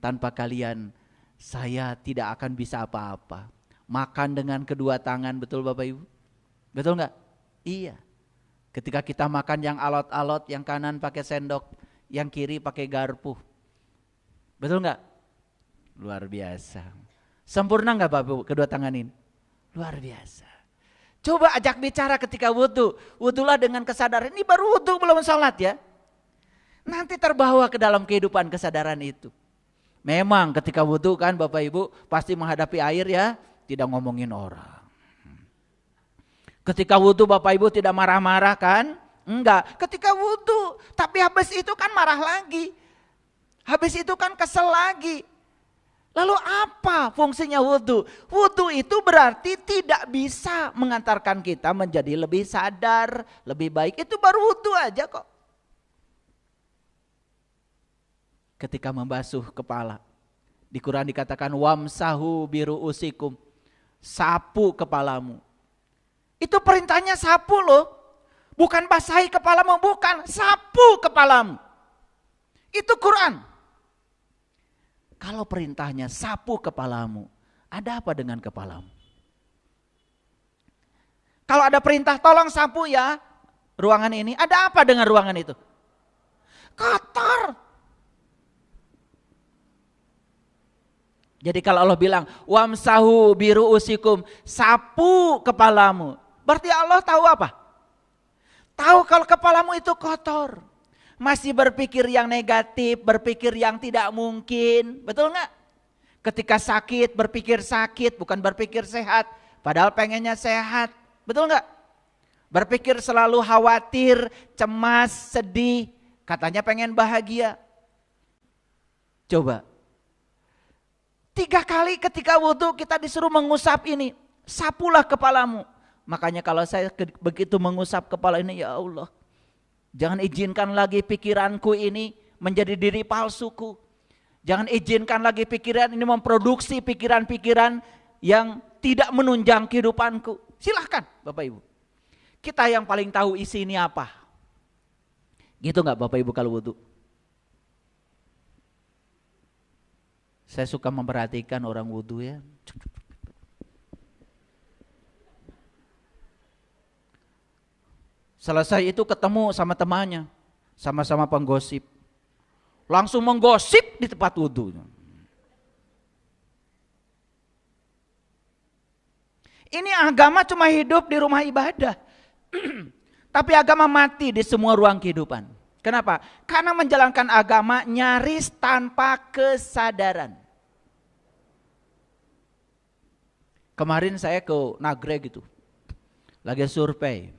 Tanpa kalian, saya tidak akan bisa apa-apa. Makan dengan kedua tangan, betul Bapak Ibu? Betul enggak? Iya. Ketika kita makan yang alot-alot, yang kanan pakai sendok, yang kiri pakai garpu. Betul enggak? Luar biasa. Sempurna enggak Bapak Ibu kedua tangan ini? Luar biasa. Coba ajak bicara ketika wudhu. Wudhulah dengan kesadaran. Ini baru wudhu belum sholat ya. Nanti terbawa ke dalam kehidupan kesadaran itu. Memang ketika wudhu kan Bapak Ibu pasti menghadapi air ya. Tidak ngomongin orang. Ketika wudhu Bapak Ibu tidak marah-marah kan? Enggak. Ketika wudhu. Tapi habis itu kan marah lagi. Habis itu kan kesel lagi. Lalu apa fungsinya wudhu? Wudhu itu berarti tidak bisa mengantarkan kita menjadi lebih sadar, lebih baik. Itu baru wudhu aja kok. Ketika membasuh kepala. Di Quran dikatakan wamsahu biru'usikum. Sapu kepalamu. Itu perintahnya sapu loh. Bukan basahi kepalamu, bukan. Sapu kepalamu. Itu Quran. Kalau perintahnya sapu kepalamu, ada apa dengan kepalamu? Kalau ada perintah tolong sapu ya ruangan ini, ada apa dengan ruangan itu? Kotor. Jadi kalau Allah bilang wamsahu biru'usikum, sapu kepalamu, berarti Allah tahu apa? Tahu kalau kepalamu itu kotor. Masih berpikir yang negatif, berpikir yang tidak mungkin, betul nggak? Ketika sakit, berpikir sakit, bukan berpikir sehat, padahal pengennya sehat, betul nggak? Berpikir selalu khawatir, cemas, sedih, katanya pengen bahagia. Coba, 3 kali ketika wudhu kita disuruh mengusap ini, sapulah kepalamu. Makanya kalau saya begitu mengusap kepala ini, ya Allah. Jangan izinkan lagi pikiranku ini menjadi diri palsuku. Jangan izinkan lagi pikiran ini memproduksi pikiran-pikiran yang tidak menunjang kehidupanku. Silahkan Bapak Ibu. Kita yang paling tahu isi ini apa. Gitu gak Bapak Ibu kalau wudhu? Saya suka memperhatikan orang wudhu ya. Selesai itu ketemu sama temannya, sama-sama penggosip. Langsung menggosip di tempat wudhu. Ini agama cuma hidup di rumah ibadah. Tapi agama mati di semua ruang kehidupan. Kenapa? Karena menjalankan agama nyaris tanpa kesadaran. Kemarin saya ke Nagreg gitu, lagi survei.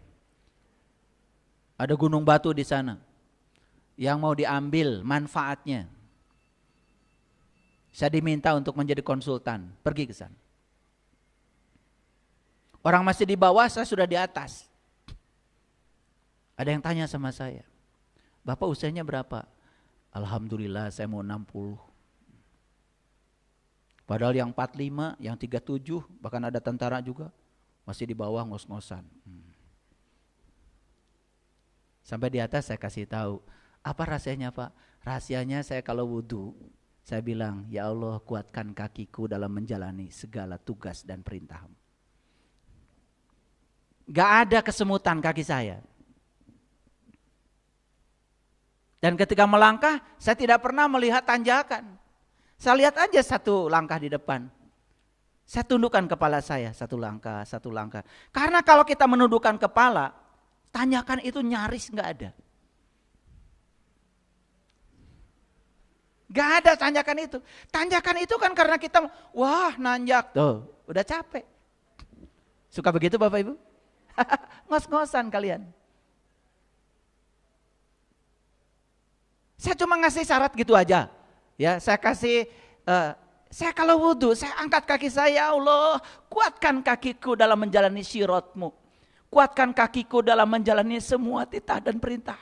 Ada gunung batu di sana yang mau diambil manfaatnya. Saya diminta untuk menjadi konsultan, pergi ke sana. Orang masih di bawah, saya sudah di atas. Ada yang tanya sama saya, Bapak usianya berapa? Alhamdulillah saya mau 60. Padahal yang 45, yang 37, bahkan ada tentara juga masih di bawah ngos-ngosan. Sampai di atas saya kasih tahu, apa rahasianya Pak? Rahasianya saya kalau wudhu Saya bilang, ya Allah kuatkan kakiku dalam menjalani segala tugas dan perintah-Mu. Gak ada kesemutan kaki saya. Dan ketika melangkah, saya tidak pernah melihat tanjakan. Saya lihat aja satu langkah di depan. Saya tundukkan kepala saya, satu langkah, satu langkah. Karena kalau kita menundukkan kepala, tanjakan itu nyaris gak ada. Gak ada tanjakan itu. Tanjakan itu kan karena kita, wah nanjak. Tuh, udah capek. Suka begitu Bapak Ibu? Ngos-ngosan kalian. Saya cuma ngasih syarat gitu aja. Ya, saya kasih, saya kalau wudhu, saya angkat kaki saya, ya Allah, kuatkan kakiku dalam menjalani syirat-Mu. Kuatkan kakiku dalam menjalani semua titah dan perintah.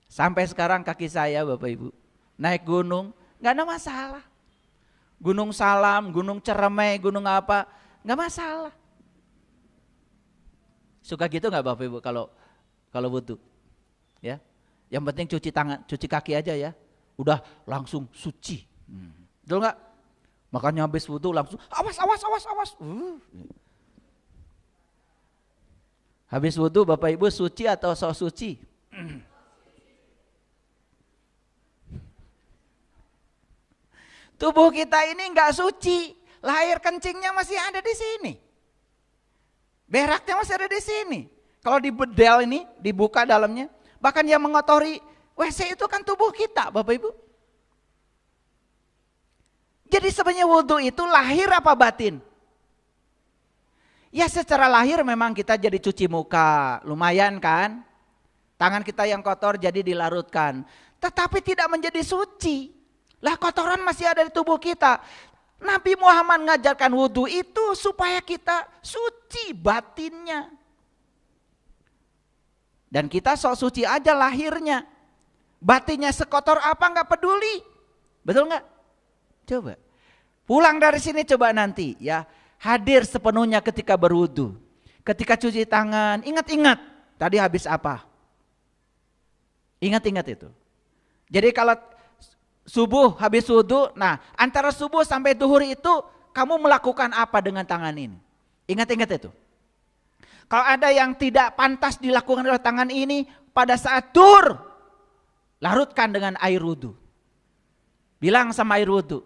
Sampai sekarang kaki saya Bapak Ibu naik gunung gak ada masalah. Gunung Salam, Gunung Ceremai, gunung apa gak masalah. Suka gitu gak Bapak Ibu kalau wudhu? Ya, yang penting cuci tangan, cuci kaki aja ya. Udah langsung suci. Betul gak? Makanya habis wudhu langsung awas. Habis wudhu Bapak Ibu suci atau sok suci? Tubuh kita ini enggak suci, lahir kencingnya masih ada di sini. Beraknya masih ada di sini. Kalau di bedel ini, dibuka dalamnya, bahkan yang mengotori WC itu kan tubuh kita, Bapak Ibu. Jadi sebenarnya wudhu itu lahir apa batin? Ya secara lahir memang kita jadi cuci muka, lumayan kan? Tangan kita yang kotor jadi dilarutkan, tetapi tidak menjadi suci. Lah kotoran masih ada di tubuh kita. Nabi Muhammad mengajarkan wudhu itu supaya kita suci batinnya. Dan kita sok suci aja lahirnya. Batinnya sekotor apa nggak peduli. Betul nggak? Coba. Pulang dari sini coba nanti ya. Hadir sepenuhnya ketika berwudhu. Ketika cuci tangan, ingat-ingat tadi habis apa. Ingat-ingat itu. Jadi kalau subuh habis wudhu, nah antara subuh sampai duhur itu kamu melakukan apa dengan tangan ini? Ingat-ingat itu. Kalau ada yang tidak pantas dilakukan oleh tangan ini pada saat duhur, larutkan dengan air wudhu. Bilang sama air wudhu,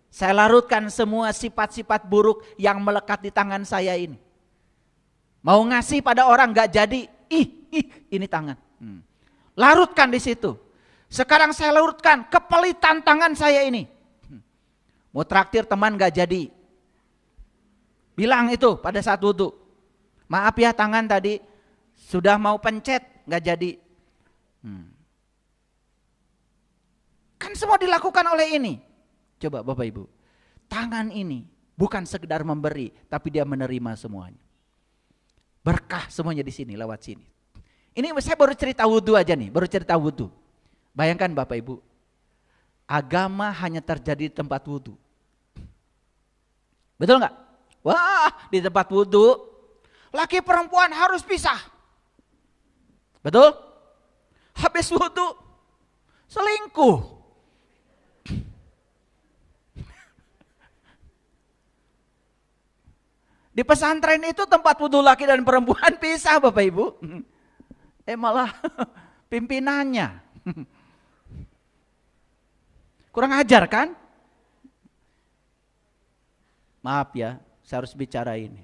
saya larutkan semua sifat-sifat buruk yang melekat di tangan saya ini. Mau ngasih pada orang gak jadi, ini tangan. Larutkan di situ. Sekarang saya larutkan kepelitan tangan saya ini. Mau traktir teman gak jadi. Bilang itu pada saat wudhu. Maaf ya tangan tadi sudah mau pencet gak jadi. Kan semua dilakukan oleh ini. Coba Bapak Ibu. Tangan ini bukan sekedar memberi, tapi dia menerima semuanya. Berkah semuanya di sini, lewat sini. Ini saya baru cerita wudhu aja nih, baru cerita wudhu. Bayangkan Bapak Ibu, agama hanya terjadi di tempat wudhu. Betul nggak? Wah, di tempat wudhu, laki perempuan harus pisah. Betul? Habis wudhu, selingkuh. Di pesantren itu tempat wudhu laki dan perempuan pisah Bapak Ibu. Malah pimpinannya. Kurang ajar kan? Maaf ya, saya harus bicara ini.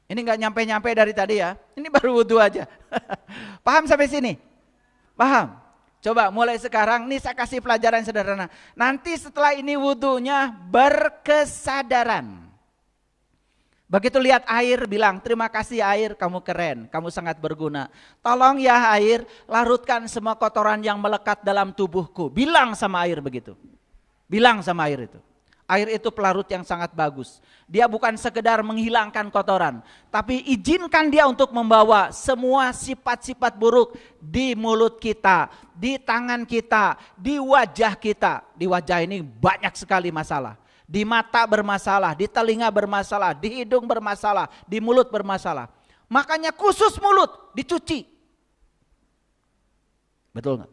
Ini gak nyampe-nyampe dari tadi ya. Ini baru wudhu aja. Paham sampai sini? Paham? Coba mulai sekarang, nih saya kasih pelajaran sederhana. Nanti setelah ini wudhunya berkesadaran. Begitu lihat air bilang, terima kasih air, kamu keren, kamu sangat berguna. Tolong ya air, larutkan semua kotoran yang melekat dalam tubuhku. Bilang sama air begitu. Bilang sama air itu. Air itu pelarut yang sangat bagus. Dia bukan sekedar menghilangkan kotoran, tapi izinkan dia untuk membawa semua sifat-sifat buruk di mulut kita, di tangan kita, di wajah kita. Di wajah ini banyak sekali masalah. Di mata bermasalah, di telinga bermasalah, di hidung bermasalah, di mulut bermasalah. Makanya khusus mulut dicuci. Betul nggak?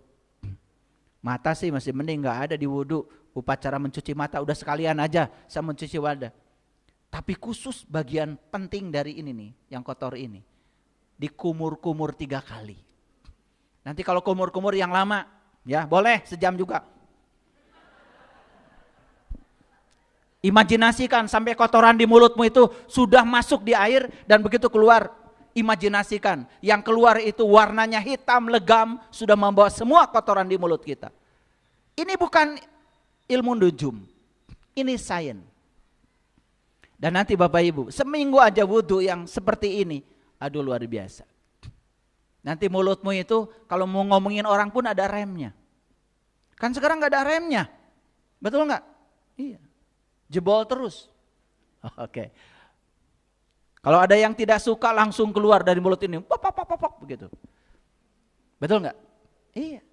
Mata sih masih mending, nggak ada di wudhu. Upacara mencuci mata udah sekalian aja saya mencuci wadah. Tapi khusus bagian penting dari ini nih, yang kotor ini, dikumur-kumur 3 kali. Nanti kalau kumur-kumur yang lama, ya boleh sejam juga. Imajinasikan sampai kotoran di mulutmu itu sudah masuk di air dan begitu keluar. Imajinasikan yang keluar itu warnanya hitam legam, sudah membawa semua kotoran di mulut kita. Ini bukan ilmu nujum, ini sains. Dan nanti Bapak Ibu, seminggu aja wudhu yang seperti ini, aduh luar biasa. Nanti mulutmu itu kalau mau ngomongin orang pun ada remnya. Kan sekarang gak ada remnya, betul gak? Iya, jebol terus. Oke. Kalau ada yang tidak suka langsung keluar dari mulut ini, pop, pop, pop, pop, begitu. Betul gak? Iya.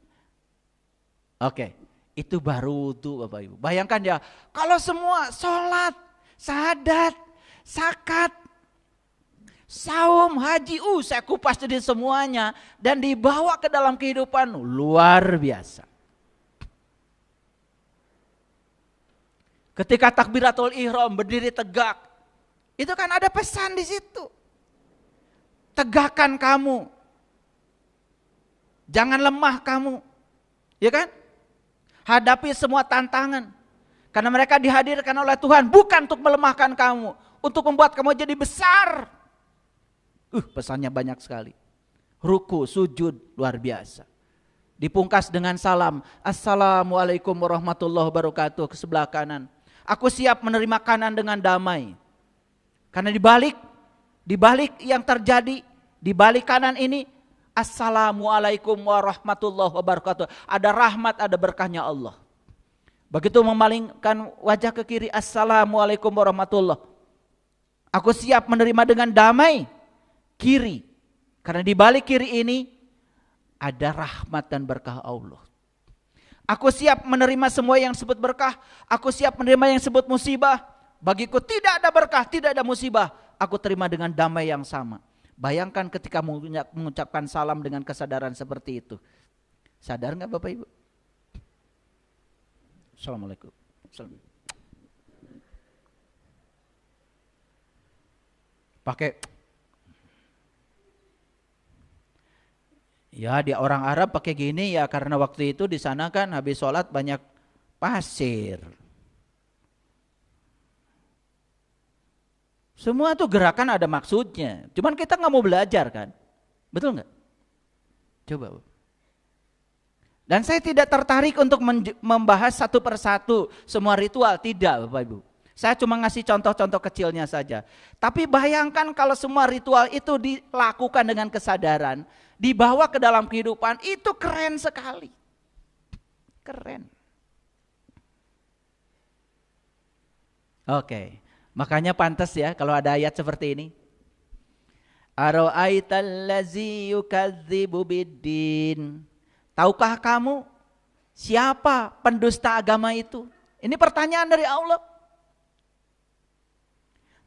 Oke. Itu baru wudhu Bapak Ibu. Bayangkan ya, kalau semua sholat, sahadat, zakat, saum, haji, saya kupas jadi semuanya dan dibawa ke dalam kehidupan luar biasa. Ketika takbiratul ihram berdiri tegak, itu kan ada pesan di situ. Tegakkan kamu, jangan lemah kamu, ya kan? Hadapi semua tantangan. Karena mereka dihadirkan oleh Tuhan bukan untuk melemahkan kamu, untuk membuat kamu jadi besar. Pesannya banyak sekali. Ruku, sujud, luar biasa. Dipungkas dengan salam. Assalamualaikum warahmatullahi wabarakatuh ke sebelah kanan. Aku siap menerima kanan dengan damai. Karena di balik yang terjadi, di balik kanan ini, Assalamualaikum warahmatullahi wabarakatuh. Ada rahmat, ada berkahnya Allah. Begitu memalingkan wajah ke kiri, Assalamualaikum warahmatullahi. Aku siap menerima dengan damai kiri. Karena di balik kiri ini ada rahmat dan berkah Allah. Aku siap menerima semua yang disebut berkah. Aku siap menerima yang disebut musibah. Bagiku tidak ada berkah, tidak ada musibah. Aku terima dengan damai yang sama. Bayangkan ketika mengucapkan salam dengan kesadaran seperti itu. Sadar gak Bapak Ibu? Assalamualaikum. Pakai. Ya di orang Arab pakai gini ya karena waktu itu di sana kan habis sholat banyak pasir. Semua itu gerakan ada maksudnya. Cuman kita nggak mau belajar kan, betul nggak? Coba. Dan saya tidak tertarik untuk membahas satu persatu semua ritual, tidak Bapak Ibu. Saya cuma ngasih contoh-contoh kecilnya saja. Tapi bayangkan kalau semua ritual itu dilakukan dengan kesadaran, dibawa ke dalam kehidupan, itu keren sekali. Keren. Oke. Makanya pantas ya kalau ada ayat seperti ini. Ara'aital ladzi yukadzibu biddin. Tahukah kamu siapa pendusta agama itu? Ini pertanyaan dari Allah.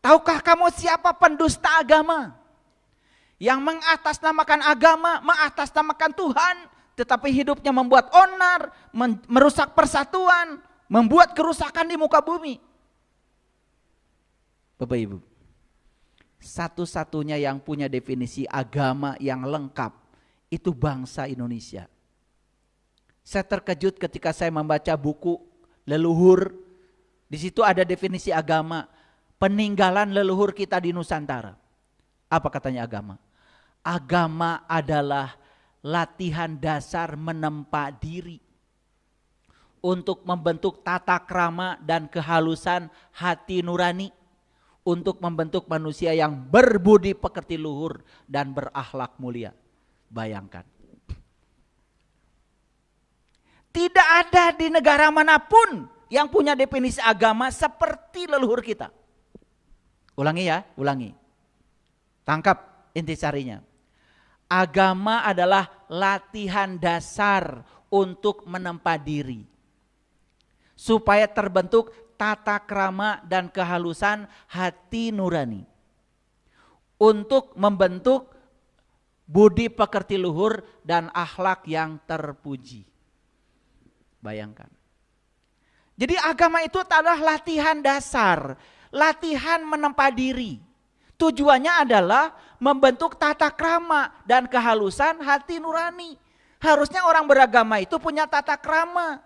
Tahukah kamu siapa pendusta agama? Yang mengatasnamakan agama, mengatasnamakan Tuhan, tetapi hidupnya membuat onar, merusak persatuan, membuat kerusakan di muka bumi. Bapak Ibu, satu-satunya yang punya definisi agama yang lengkap itu bangsa Indonesia. Saya terkejut ketika saya membaca buku leluhur, di situ ada definisi agama, peninggalan leluhur kita di Nusantara. Apa katanya agama? Agama adalah latihan dasar menempa diri untuk membentuk tata krama dan kehalusan hati nurani. Untuk membentuk manusia yang berbudi pekerti luhur dan berakhlak mulia. Bayangkan. Tidak ada di negara manapun yang punya definisi agama seperti leluhur kita. Ulangi ya, ulangi. Tangkap intisarinya. Agama adalah latihan dasar untuk menempa diri. Supaya terbentuk tata krama dan kehalusan hati nurani. Untuk membentuk budi pekerti luhur dan akhlak yang terpuji. Bayangkan. Jadi agama itu adalah latihan dasar, latihan menempa diri. Tujuannya adalah membentuk tata krama dan kehalusan hati nurani. Harusnya orang beragama itu punya tata krama.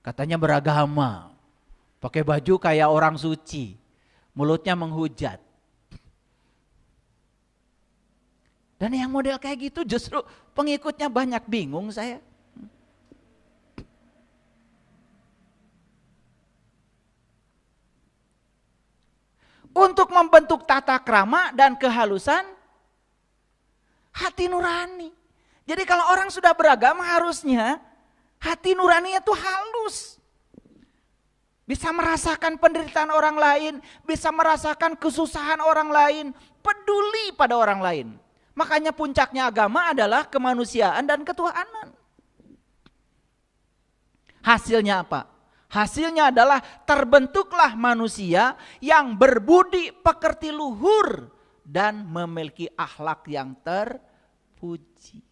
Katanya beragama, pakai baju kayak orang suci, mulutnya menghujat. Dan yang model kayak gitu justru pengikutnya banyak, bingung saya. Untuk membentuk tata krama dan kehalusan hati nurani. Jadi kalau orang sudah beragama harusnya hati nuraninya itu halus. Bisa merasakan penderitaan orang lain, bisa merasakan kesusahan orang lain, peduli pada orang lain. Makanya puncaknya agama adalah kemanusiaan dan ketuhanan. Hasilnya apa? Hasilnya adalah terbentuklah manusia yang berbudi pekerti luhur dan memiliki akhlak yang terpuji.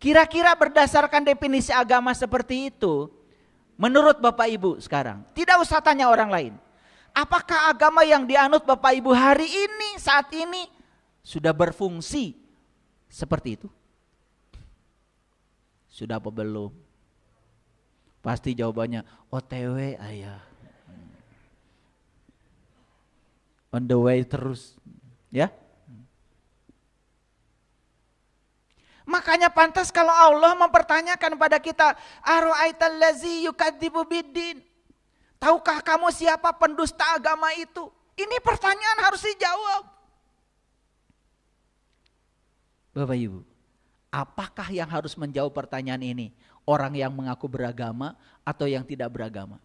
Kira-kira berdasarkan definisi agama seperti itu, menurut Bapak Ibu sekarang, tidak usah tanya orang lain. Apakah agama yang dianut Bapak Ibu hari ini, saat ini, sudah berfungsi seperti itu? Sudah apa belum? Pasti jawabannya OTW ayah. On the way terus. Ya. Makanya pantas kalau Allah mempertanyakan pada kita, ara'aital ladzi yukadzibu biddin. Tahukah kamu siapa pendusta agama itu? Ini pertanyaan harus dijawab. Bapak Ibu, apakah yang harus menjawab pertanyaan ini? Orang yang mengaku beragama atau yang tidak beragama?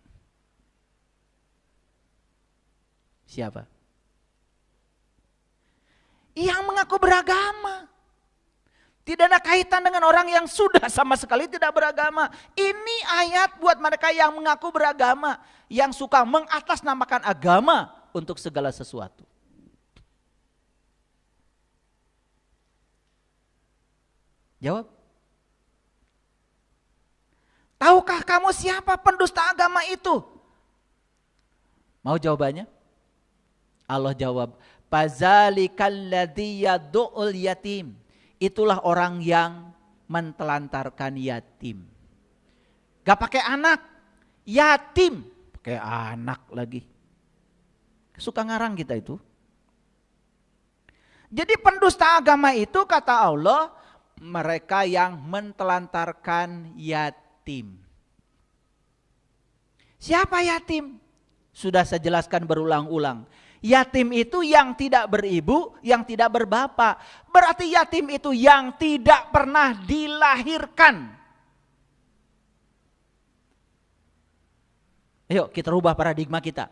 Siapa? Yang mengaku beragama. Tidak ada kaitan dengan orang yang sudah sama sekali tidak beragama. Ini ayat buat mereka yang mengaku beragama, yang suka mengatasnamakan agama untuk segala sesuatu. Jawab. Tahukah kamu siapa pendusta agama itu? Mau jawabannya? Allah jawab, "Fazalikal ladzi yad'ul yatim." Itulah orang yang mentelantarkan yatim. Gak pakai anak, yatim, pakai anak lagi. Suka ngarang kita itu. Jadi pendusta agama itu kata Allah, mereka yang mentelantarkan yatim. Siapa yatim? Sudah saya jelaskan berulang-ulang. Yatim itu yang tidak beribu, yang tidak berbapak. Berarti yatim itu yang tidak pernah dilahirkan. Ayo kita rubah paradigma kita.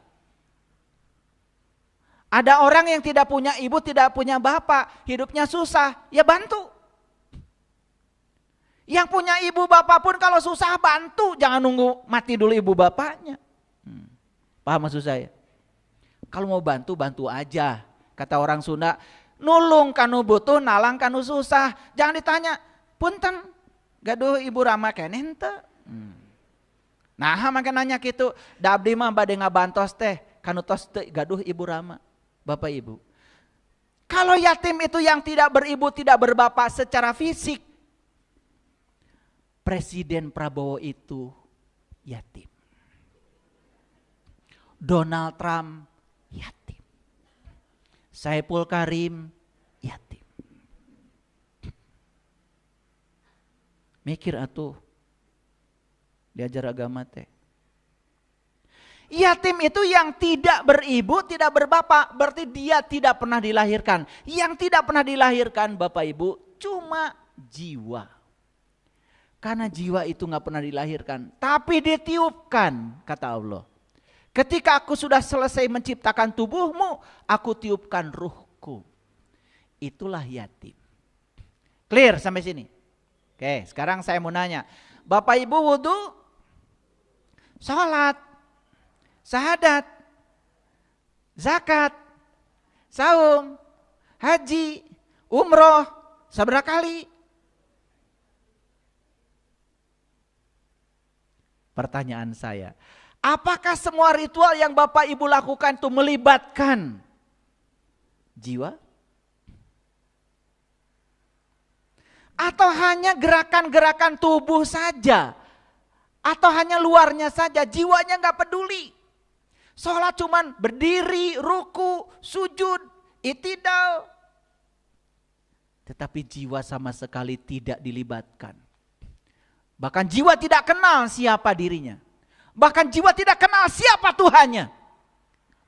Ada orang yang tidak punya ibu, tidak punya bapak, hidupnya susah, ya bantu. Yang punya ibu bapak pun kalau susah bantu, jangan nunggu mati dulu ibu bapaknya. Paham maksud saya? Kalau mau bantu, bantu aja. Kata orang Sunda, nulung kanu butuh, nalang kanu susah. Jangan ditanya, punten, gaduh ibu Rama keneh henteu. Nah, makin nanya gitu, da abdi mah bade ngabantos teh, kanu tos teu gaduh ibu Rama. Bapak Ibu. Kalau yatim itu yang tidak beribu, tidak berbapak secara fisik, Presiden Prabowo itu yatim. Donald Trump yatim. Saipul Karim yatim. Mikir atuh. Diajar agama teh. Yatim itu yang tidak beribu, tidak berbapak, berarti dia tidak pernah dilahirkan. Yang tidak pernah dilahirkan Bapak Ibu cuma jiwa. Karena jiwa itu gak pernah dilahirkan, tapi ditiupkan kata Allah. Ketika aku sudah selesai menciptakan tubuhmu, aku tiupkan ruhku. Itulah yatim. Clear sampai sini? Oke, sekarang saya mau nanya. Bapak Ibu wudu, sholat, syahadat, zakat, saum, haji, umroh, seberapa kali? Pertanyaan saya, apakah semua ritual yang Bapak Ibu lakukan itu melibatkan jiwa? Atau hanya gerakan-gerakan tubuh saja? Atau hanya luarnya saja, jiwanya gak peduli? Sholat cuman berdiri, ruku, sujud, i'tidal. Tetapi jiwa sama sekali tidak dilibatkan. Bahkan jiwa tidak kenal siapa dirinya. Bahkan jiwa tidak kenal siapa Tuhannya.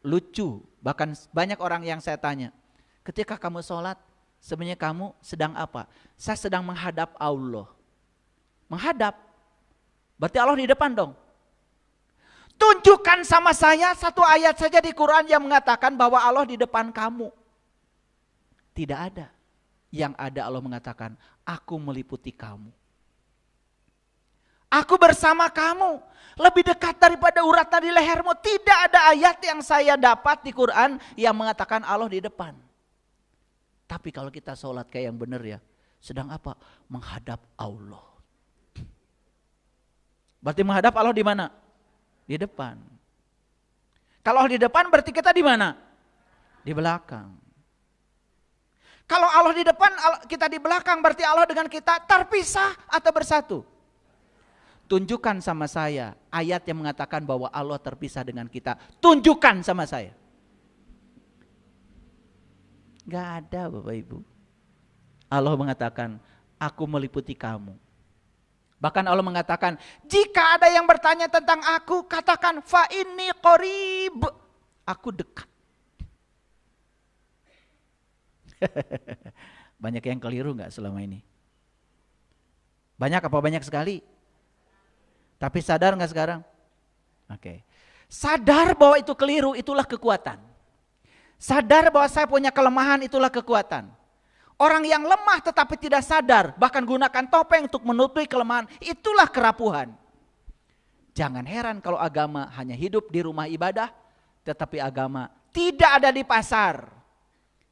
Lucu, bahkan banyak orang yang saya tanya, ketika kamu sholat, sebenarnya kamu sedang apa? Saya sedang menghadap Allah. Menghadap, berarti Allah di depan dong. Tunjukkan sama saya satu ayat saja di Quran yang mengatakan bahwa Allah di depan kamu. Tidak ada. Yang ada Allah mengatakan, aku meliputi kamu. Aku bersama kamu, lebih dekat daripada urat di lehermu. Tidak ada ayat yang saya dapat di Quran yang mengatakan Allah di depan. Tapi kalau kita sholat kayak yang benar ya, sedang apa? Menghadap Allah. Berarti menghadap Allah di mana? Di depan. Kalau Allah di depan berarti kita di mana? Di belakang. Kalau Allah di depan, kita di belakang, berarti Allah dengan kita terpisah atau bersatu? Tunjukkan sama saya ayat yang mengatakan bahwa Allah terpisah dengan kita. Tunjukkan sama saya. Gak ada Bapak Ibu. Allah mengatakan, aku meliputi kamu. Bahkan Allah mengatakan, jika ada yang bertanya tentang aku, katakan fa inni qarib. Aku dekat. Banyak yang keliru gak selama ini? Banyak apa banyak sekali? Tapi sadar gak sekarang? Oke. Sadar bahwa itu keliru, itulah kekuatan. Sadar bahwa saya punya kelemahan, itulah kekuatan. Orang yang lemah tetapi tidak sadar, bahkan gunakan topeng untuk menutupi kelemahan, itulah kerapuhan. Jangan heran kalau agama hanya hidup di rumah ibadah, tetapi agama tidak ada di pasar,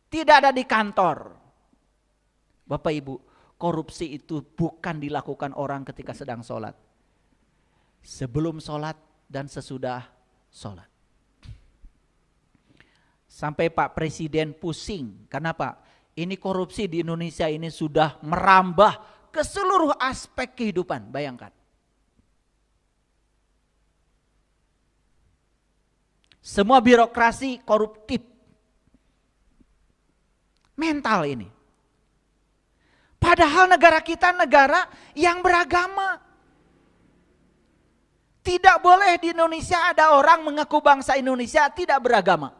tidak ada di kantor. Bapak Ibu, korupsi itu bukan dilakukan orang ketika sedang sholat. Sebelum sholat dan sesudah sholat. Sampai Pak Presiden pusing. Kenapa? Ini korupsi di Indonesia ini sudah merambah ke seluruh aspek kehidupan. Bayangkan. Semua birokrasi koruptif. Mental ini. Padahal negara kita negara yang beragama. Tidak boleh di Indonesia ada orang mengaku bangsa Indonesia tidak beragama.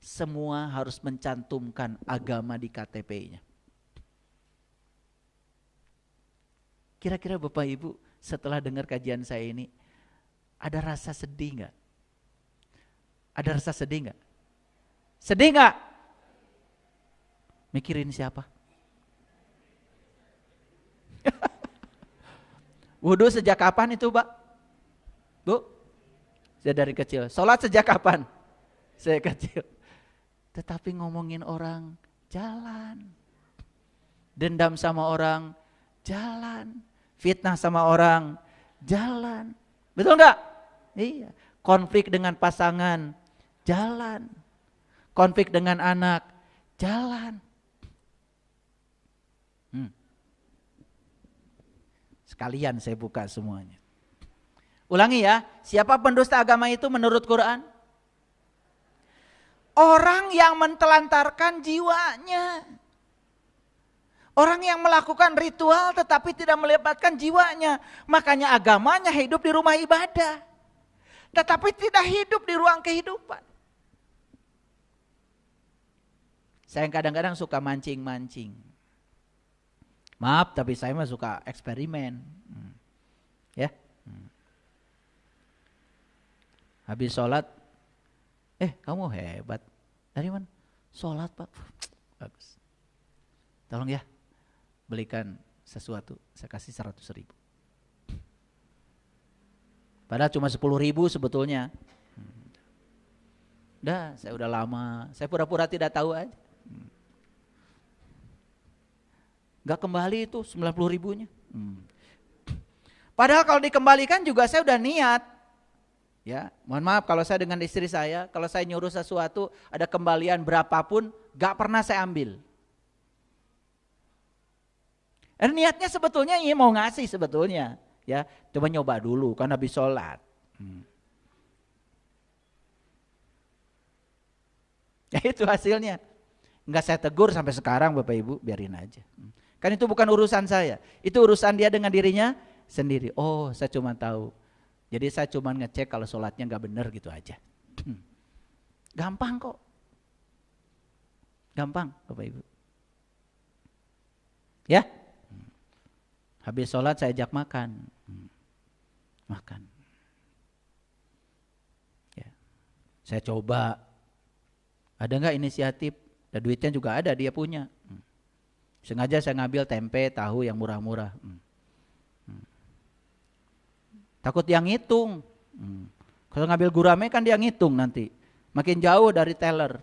Semua harus mencantumkan agama di KTP-nya. Kira-kira Bapak Ibu setelah dengar kajian saya ini, ada rasa sedih enggak? Ada rasa sedih enggak? Sedih enggak? Mikirin siapa? Wudhu sejak kapan itu Pak? Bu? Saya dari kecil. Sholat sejak kapan? Saya kecil. Tetapi ngomongin orang, jalan. Dendam sama orang, jalan. Fitnah sama orang, jalan. Betul enggak? Iya. Konflik dengan pasangan, jalan. Konflik dengan anak, jalan. Sekalian saya buka semuanya. Ulangi ya, siapa pendusta agama itu menurut Quran? Orang yang mentelantarkan jiwanya. Orang yang melakukan ritual tetapi tidak melibatkan jiwanya. Makanya agamanya hidup di rumah ibadah. Tetapi tidak hidup di ruang kehidupan. Saya kadang-kadang suka mancing-mancing. Maaf, tapi saya mah suka eksperimen. Ya. Habis sholat, kamu hebat. Dari mana? Sholat Pak. Bagus. Tolong ya, belikan sesuatu. Saya kasih 100.000. Padahal cuma 10.000 sebetulnya. Udah, saya udah lama. Saya pura-pura tidak tahu aja. Gak kembali itu 90.000-nya. Padahal kalau dikembalikan juga saya udah niat. Ya, mohon maaf kalau saya dengan istri saya, kalau saya nyuruh sesuatu ada kembalian berapapun, gak pernah saya ambil. Niatnya sebetulnya ini mau ngasih sebetulnya. Ya, coba nyoba dulu kan habis sholat. Ya itu hasilnya. Enggak saya tegur sampai sekarang Bapak Ibu, biarin aja. Kan itu bukan urusan saya, itu urusan dia dengan dirinya sendiri. Oh, saya cuma tahu. Jadi saya cuma ngecek kalau sholatnya nggak benar gitu aja. Gampang kok. Gampang Bapak Ibu. Ya. Habis sholat saya ajak makan. Makan. Ya. Saya coba. Ada nggak inisiatif? Dan duitnya juga ada, dia punya. Sengaja saya ngambil tempe, tahu yang murah-murah. Takut dia ngitung. Kalau ngambil gurame kan dia ngitung nanti. Makin jauh dari teller.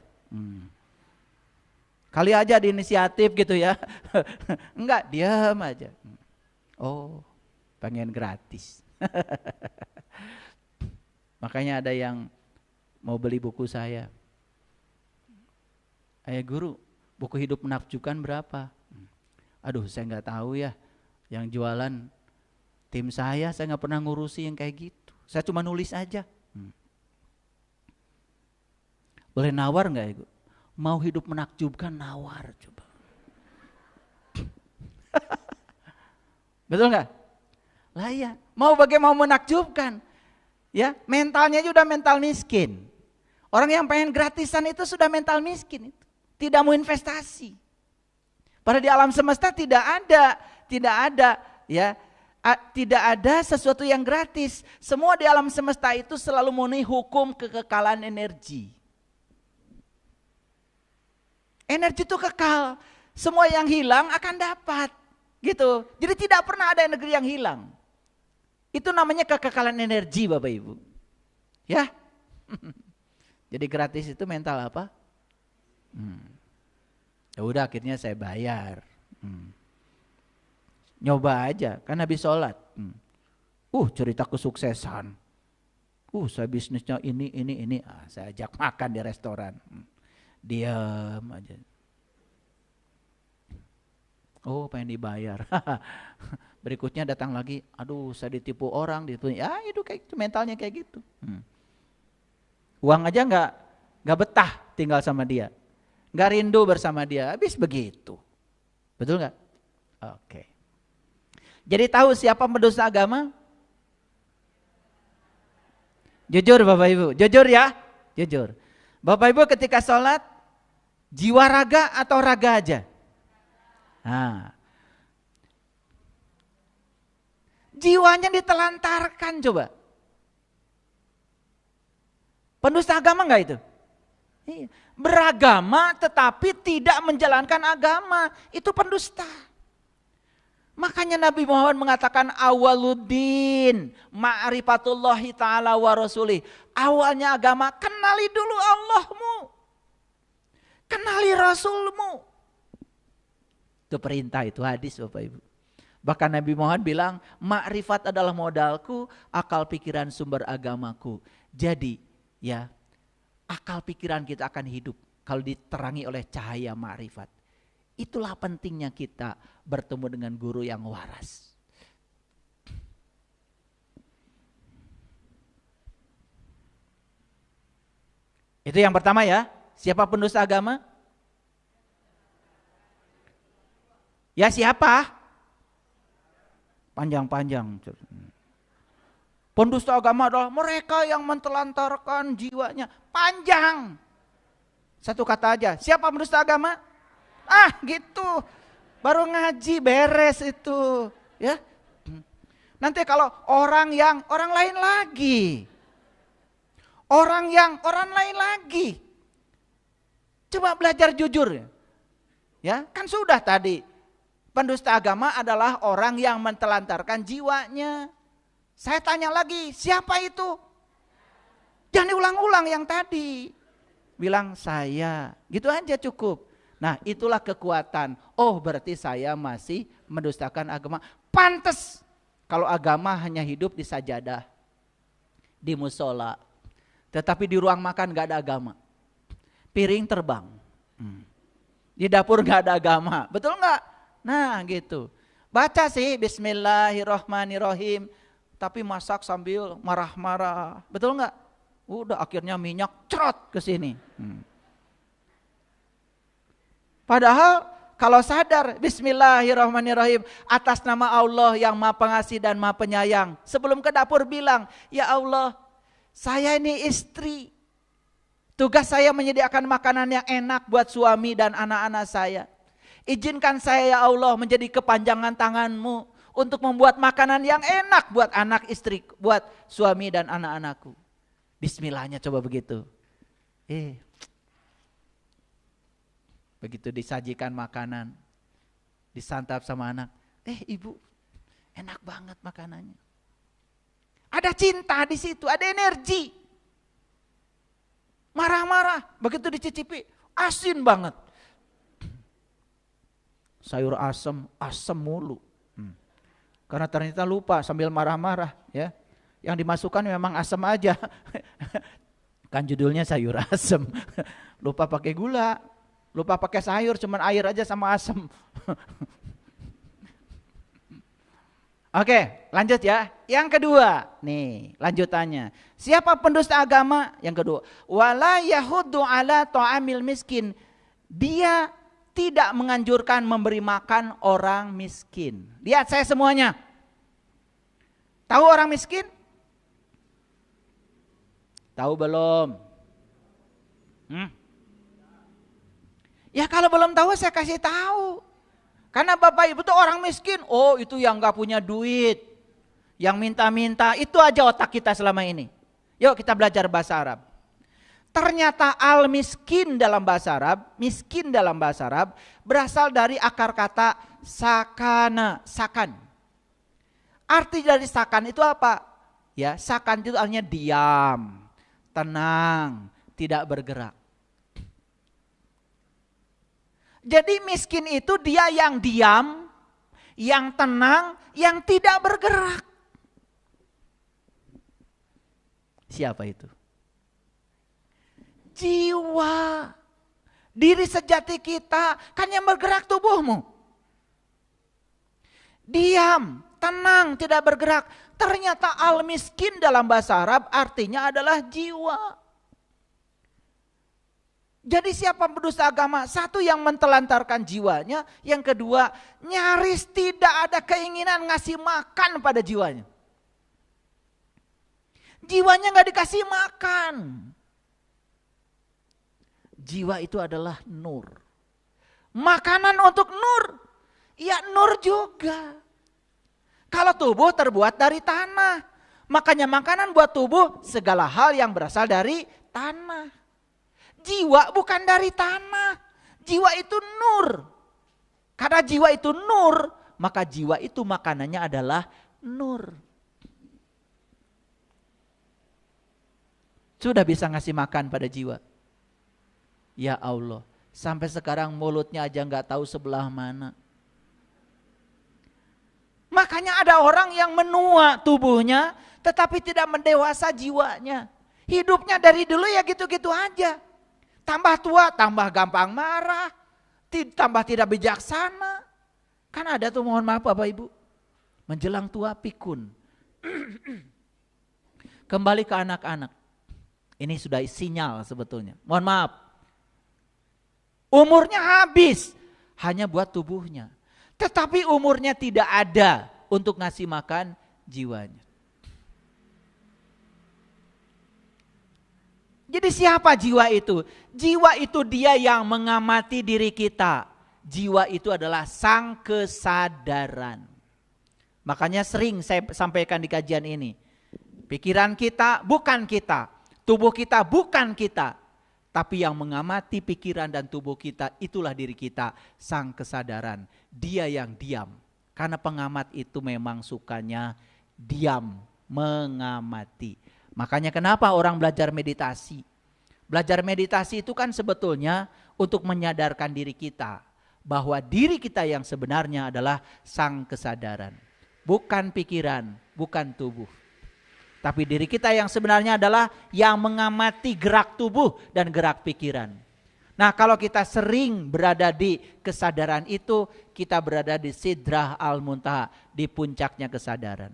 Kali aja di inisiatif gitu ya. Enggak, diam aja. Oh, pengen gratis. Makanya ada yang mau beli buku saya. Ayah guru, buku hidup menakjubkan berapa? Aduh, saya nggak tahu ya. Yang jualan tim saya nggak pernah ngurusi yang kayak gitu. Saya cuma nulis aja. Boleh nawar nggak ya? Mau hidup menakjubkan, nawar coba. Betul nggak? Lah iya. Mau bagaimana mau menakjubkan? Ya, mentalnya aja udah mental miskin. Orang yang pengen gratisan itu sudah mental miskin itu. Tidak mau investasi. Padahal di alam semesta tidak ada ya. Tidak ada sesuatu yang gratis. Semua di alam semesta itu selalu memenuhi hukum kekekalan energi. Energi itu kekal. Semua yang hilang akan dapat. Gitu. Jadi tidak pernah ada energi yang hilang. Itu namanya kekekalan energi Bapak Ibu. Ya. Jadi gratis itu mental apa? Ya udah akhirnya saya bayar. Nyoba aja, kan habis sholat. Cerita kesuksesan. Saya bisnisnya ini. Saya ajak makan di restoran. Diam aja. Oh, pengen dibayar. Berikutnya datang lagi, aduh saya ditipu orang, ya itu kayak mentalnya kayak gitu. Uang aja nggak betah tinggal sama dia, nggak rindu bersama dia, habis begitu. Betul nggak? Oke. Jadi tahu siapa pendusta agama? Jujur Bapak Ibu, jujur ya, jujur. Bapak Ibu ketika sholat, jiwa raga atau raga aja? Jiwanya ditelantarkan coba. Pendusta agama enggak itu? Beragama tetapi tidak menjalankan agama, itu pendusta. Makanya Nabi Muhammad mengatakan awaluddin ma'rifatullahi ta'ala wa rasulih. Awalnya agama, kenali dulu Allahmu. Kenali Rasulmu. Itu perintah, itu hadis Bapak Ibu. Bahkan Nabi Muhammad bilang, ma'rifat adalah modalku, akal pikiran sumber agamaku. Jadi ya, akal pikiran kita akan hidup kalau diterangi oleh cahaya ma'rifat. Itulah pentingnya kita bertemu dengan guru yang waras. Itu yang pertama ya. Siapa pendusta agama? Ya siapa? Panjang-panjang. Pendusta agama adalah mereka yang mentelantarkan jiwanya. Panjang. Satu kata aja. Siapa pendusta agama? Gitu. Baru ngaji beres itu. Ya. Nanti kalau orang lain lagi. Orang lain lagi. Coba belajar jujur. Ya, kan sudah tadi. Pendusta agama adalah orang yang mentelantarkan jiwanya. Saya tanya lagi, siapa itu? Jangan diulang-ulang yang tadi. Bilang saya, gitu aja cukup. Nah itulah kekuatan. Oh berarti saya masih mendustakan agama. Pantes kalau agama hanya hidup di sajadah, di musola, tetapi di ruang makan gak ada agama. Piring terbang, di dapur gak ada agama, betul gak? Nah gitu. Baca sih Bismillahirrohmanirrohim, tapi masak sambil marah-marah, betul gak? Udah akhirnya minyak cerot ke sini. Padahal kalau sadar Bismillahirrahmanirrahim, atas nama Allah yang Maha Pengasih dan Maha Penyayang, sebelum ke dapur bilang, ya Allah, saya ini istri, tugas saya menyediakan makanan yang enak buat suami dan anak-anak saya. Izinkan saya ya Allah menjadi kepanjangan tanganmu untuk membuat makanan yang enak buat anak istri, buat suami dan anak-anakku. Bismillahnya coba begitu. Begitu disajikan makanan, disantap sama anak. Ibu, enak banget makanannya. Ada cinta di situ, ada energi. Marah-marah, begitu dicicipi, asin banget. Sayur asem, asem mulu. Karena ternyata lupa sambil marah-marah, ya. Yang dimasukkan memang asem aja. Kan judulnya sayur asem. Lupa pakai gula, lupa pakai sayur, cuman air aja sama asem. Oke, lanjut ya. Yang kedua, nih lanjutannya. Siapa pendusta agama? Yang kedua, wala yahuddu ala ta'amil miskin. Dia tidak menganjurkan memberi makan orang miskin. Lihat saya semuanya. Tahu orang miskin? Tahu belum? Ya kalau belum tahu saya kasih tahu. Karena Bapak Ibu tuh orang miskin, oh itu yang gak punya duit, yang minta-minta, itu aja otak kita selama ini. Yuk kita belajar bahasa Arab. Ternyata al-miskin dalam bahasa Arab, miskin dalam bahasa Arab berasal dari akar kata sakana, sakan. Arti dari sakan itu apa? Ya, sakan itu artinya diam, tenang, tidak bergerak. Jadi miskin itu dia yang diam, yang tenang, yang tidak bergerak. Siapa itu? Jiwa. Diri sejati kita kan yang bergerak tubuhmu. Diam, tenang, tidak bergerak. Ternyata al-miskin dalam bahasa Arab artinya adalah jiwa. Jadi siapa pendusta agama? Satu yang mentelantarkan jiwanya, yang kedua nyaris tidak ada keinginan ngasih makan pada jiwanya. Jiwanya gak dikasih makan. Jiwa itu adalah nur. Makanan untuk nur, ya nur juga. Kalau tubuh terbuat dari tanah, makanya makanan buat tubuh segala hal yang berasal dari tanah. Jiwa bukan dari tanah, jiwa itu nur. Karena jiwa itu nur, maka jiwa itu makanannya adalah nur. Sudah bisa ngasih makan pada jiwa. Ya Allah, sampai sekarang mulutnya aja gak tahu sebelah mana. Makanya ada orang yang menua tubuhnya, tetapi tidak mendewasa jiwanya. Hidupnya dari dulu ya gitu-gitu aja. Tambah tua, tambah gampang marah, tambah tidak bijaksana. Kan ada tuh, mohon maaf Bapak Ibu, menjelang tua pikun. Kembali ke anak-anak. Ini sudah sinyal sebetulnya. Mohon maaf. Umurnya habis hanya buat tubuhnya. Tetapi umurnya tidak ada untuk ngasih makan jiwanya. Jadi siapa jiwa itu? Jiwa itu dia yang mengamati diri kita. Jiwa itu adalah sang kesadaran. Makanya sering saya sampaikan di kajian ini. Pikiran kita bukan kita. Tubuh kita bukan kita. Tapi yang mengamati pikiran dan tubuh kita itulah diri kita. Sang kesadaran. Dia yang diam. Karena pengamat itu memang sukanya diam. Mengamati. Makanya kenapa orang belajar meditasi? Belajar meditasi itu kan sebetulnya untuk menyadarkan diri kita bahwa diri kita yang sebenarnya adalah sang kesadaran. bukan pikiran, bukan tubuh. Tapi diri kita yang sebenarnya adalah yang mengamati gerak tubuh dan gerak pikiran. Nah, kalau kita sering berada di kesadaran itu, kita berada di Sidrah al-Muntaha, di puncaknya kesadaran.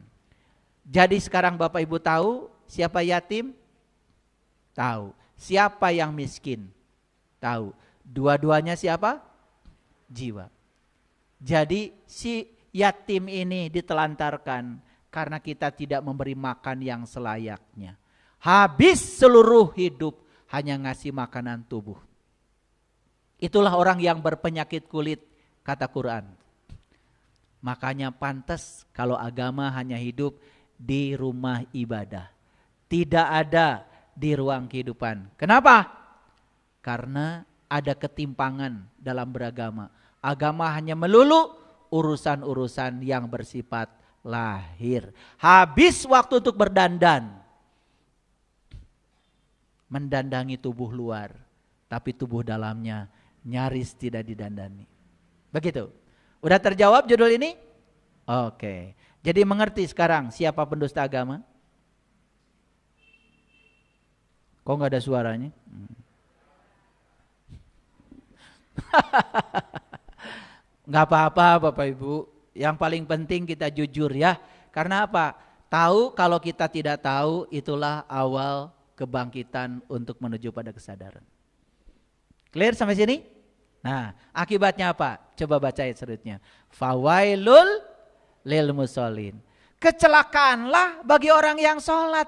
Jadi sekarang Bapak Ibu tahu siapa yatim? Tahu. Siapa yang miskin? Tahu. Dua-duanya siapa? Jiwa. Jadi si yatim ini ditelantarkan karena kita tidak memberi makan yang selayaknya. Habis seluruh hidup hanya ngasih makanan tubuh. Itulah orang yang berpenyakit kulit, kata Quran. Makanya pantas kalau agama hanya hidup di rumah ibadah. Tidak ada di ruang kehidupan. Kenapa? Karena ada ketimpangan dalam beragama. Agama hanya melulu urusan-urusan yang bersifat lahir. Habis waktu untuk berdandan. Mendandangi tubuh luar. Tapi tubuh dalamnya nyaris tidak didandani. Begitu. Udah terjawab judul ini? Oke. Jadi mengerti sekarang siapa pendusta agama? Kok nggak ada suaranya? Nggak apa-apa Bapak Ibu. Yang paling penting kita jujur ya. Karena apa? Tahu kalau kita tidak tahu, itulah awal kebangkitan untuk menuju pada kesadaran. Clear sampai sini? Nah, akibatnya apa? Coba baca ayat selanjutnya. Fawailul lil musallin. Kecelakaanlah bagi orang yang sholat.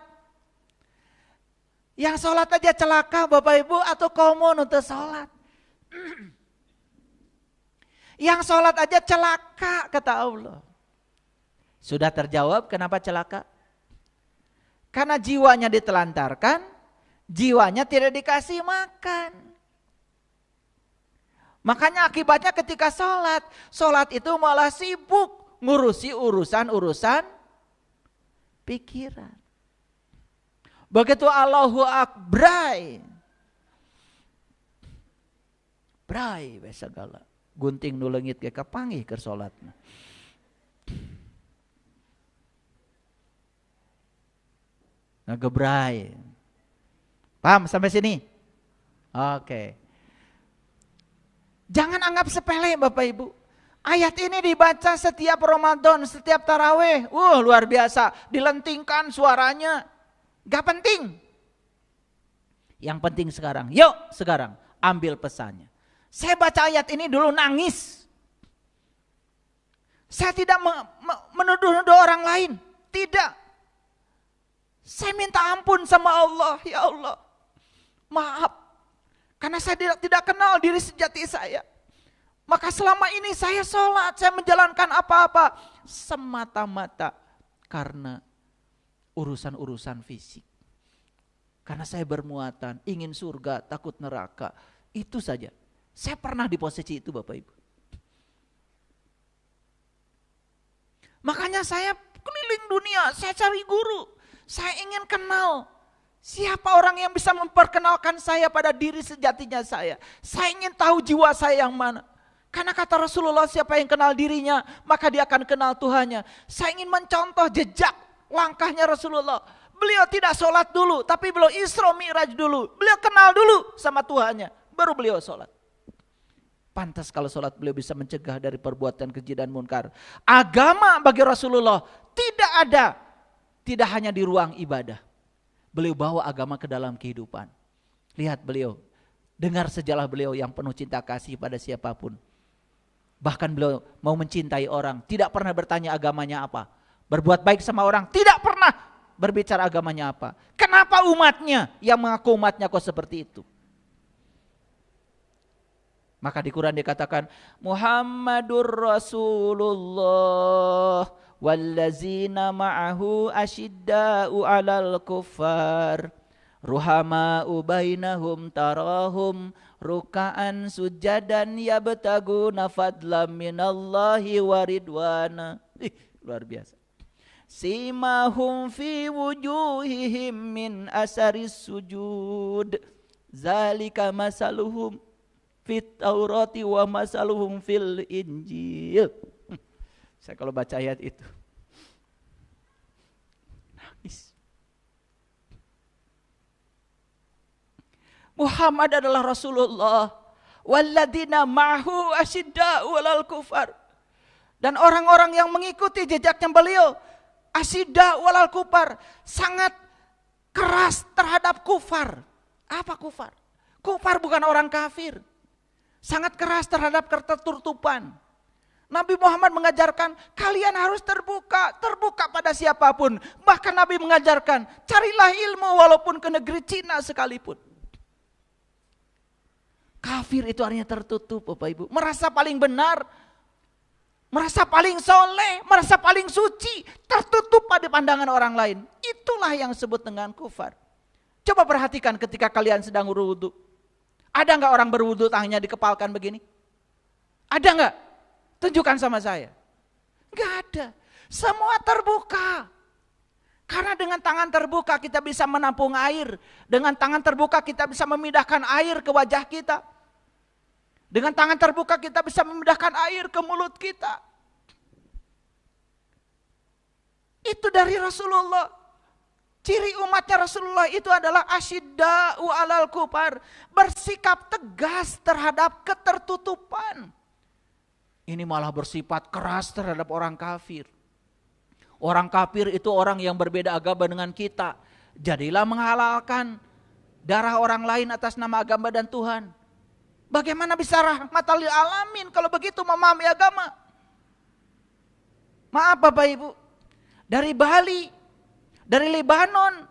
Yang sholat aja celaka Bapak Ibu, atau komun untuk sholat. Yang sholat aja celaka kata Allah. Sudah terjawab kenapa celaka? Karena jiwanya ditelantarkan, jiwanya tidak dikasih makan. Makanya akibatnya ketika sholat itu malah sibuk ngurusi urusan-urusan pikiran. Begitu Allahu Akbar, bray segala gunting nu leungit ge kapanggih keur salatna. Ngegebray. Paham sampai sini? Oke. Jangan anggap sepele Bapak Ibu. Ayat ini dibaca setiap Ramadan, setiap tarawih. Luar biasa. Dilentingkan suaranya. Gak penting. Yang penting sekarang. Yuk sekarang ambil pesannya. Saya baca ayat ini dulu nangis. Saya tidak menuduh-nuduh orang lain. Tidak. Saya minta ampun sama Allah. Ya Allah. Maaf. Karena saya tidak kenal diri sejati saya. Maka selama ini saya sholat, saya menjalankan apa-apa semata-mata karena urusan-urusan fisik. Karena saya bermuatan, ingin surga, takut neraka. Itu saja. Saya pernah di posisi itu Bapak Ibu. Makanya saya keliling dunia, saya cari guru. Saya ingin kenal siapa orang yang bisa memperkenalkan saya pada diri sejatinya saya. Saya ingin tahu jiwa saya yang mana. Karena kata Rasulullah, siapa yang kenal dirinya, maka dia akan kenal Tuhannya. Saya ingin mencontoh jejak langkahnya Rasulullah. Beliau tidak sholat dulu, tapi beliau Isra Mi'raj dulu. Beliau kenal dulu sama Tuhannya, baru beliau sholat. Pantas kalau sholat beliau bisa mencegah dari perbuatan keji dan munkar. Agama bagi Rasulullah tidak ada, tidak hanya di ruang ibadah. Beliau bawa agama ke dalam kehidupan. Lihat beliau, dengar sejarah beliau yang penuh cinta kasih pada siapapun. Bahkan beliau mau mencintai orang, tidak pernah bertanya agamanya apa. Berbuat baik sama orang, tidak pernah berbicara agamanya apa. Kenapa umatnya yang mengaku umatnya kok seperti itu? Maka di Quran dikatakan, Muhammadur Rasulullah wallazina ma'ahu asyidda'u 'alal kuffar ruhama'u bainahum tarahum ruka'an sujadan yabtaguna fadlam minallahi wa ridwana. Luar biasa. Simahum fi wujuhihim min asaris sujud zalika masaluhum fit taurati wa masaluhum fil injil. Saya kalau baca ayat itu Muhammad adalah Rasulullah. Walladzina ma'hu asyidda'u 'alal kufar. Dan orang-orang yang mengikuti jejaknya beliau, asyidda'u 'alal kufar, sangat keras terhadap kufar. Apa kufar? Kufar bukan orang kafir. Sangat keras terhadap ketertutupan. Nabi Muhammad mengajarkan kalian harus terbuka pada siapapun. Bahkan Nabi mengajarkan carilah ilmu walaupun ke negeri Cina sekalipun. Kafir itu artinya tertutup, Bapak Ibu. Merasa paling benar, merasa paling soleh, merasa paling suci, tertutup pada pandangan orang lain. Itulah yang disebut dengan kufar. Coba perhatikan ketika kalian sedang berwudu. Ada enggak orang berwudu tangannya dikepalkan begini? Ada enggak? Tunjukkan sama saya. Enggak ada. Semua terbuka. Karena dengan tangan terbuka kita bisa menampung air. Dengan tangan terbuka kita bisa memindahkan air ke wajah kita. Dengan tangan terbuka kita bisa memindahkan air ke mulut kita. Itu dari Rasulullah. Ciri umatnya Rasulullah itu adalah asyidda'u 'alal kufar. Bersikap tegas terhadap ketertutupan. Ini malah bersifat keras terhadap orang kafir. Orang kafir itu orang yang berbeda agama dengan kita. Jadilah menghalalkan darah orang lain atas nama agama dan Tuhan. Bagaimana bisa rahmatan lil alamin kalau begitu memahami agama? Maaf Bapak Ibu, dari Bali, dari Lebanon,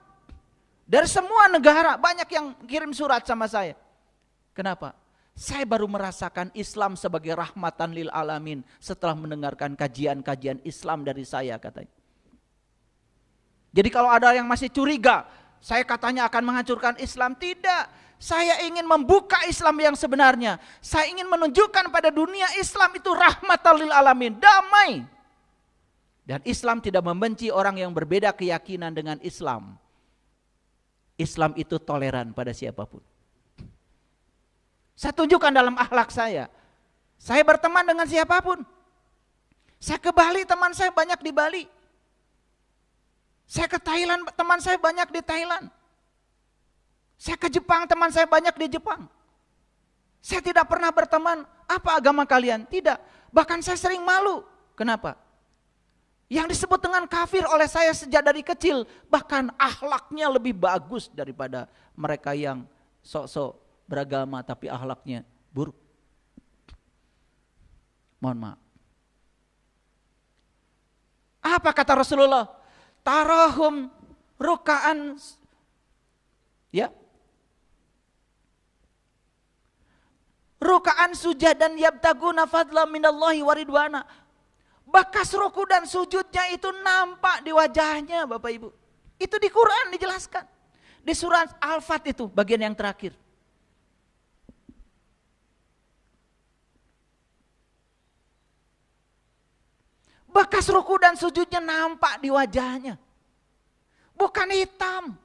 dari semua negara banyak yang kirim surat sama saya. Kenapa? Saya baru merasakan Islam sebagai rahmatan lil alamin setelah mendengarkan kajian-kajian Islam dari saya katanya. Jadi kalau ada yang masih curiga, saya katanya akan menghancurkan Islam, tidak. Saya ingin membuka Islam yang sebenarnya. Saya ingin menunjukkan pada dunia Islam itu rahmatan lil alamin, damai. Dan Islam tidak membenci orang yang berbeda keyakinan dengan Islam. Islam itu toleran pada siapapun. Saya tunjukkan dalam akhlak saya. Saya berteman dengan siapapun. Saya ke Bali, teman saya banyak di Bali. Saya ke Thailand, teman saya banyak di Thailand. Saya ke Jepang, teman saya banyak di Jepang. Saya tidak pernah berteman, apa agama kalian? Tidak. Bahkan saya sering malu. Kenapa? Yang disebut dengan kafir oleh saya sejak dari kecil, bahkan akhlaknya lebih bagus daripada mereka yang sok-sok beragama tapi akhlaknya buruk. Mohon maaf. Apa kata Rasulullah? Tarahum ruka'an, ya, ruka'an sujadan yabtaguna fadla minallahi waridwana. Bekas ruku dan sujudnya itu nampak di wajahnya Bapak Ibu. Itu di Quran dijelaskan. Di surat Al-Fat itu bagian yang terakhir. Bekas ruku dan sujudnya nampak di wajahnya. Bukan hitam.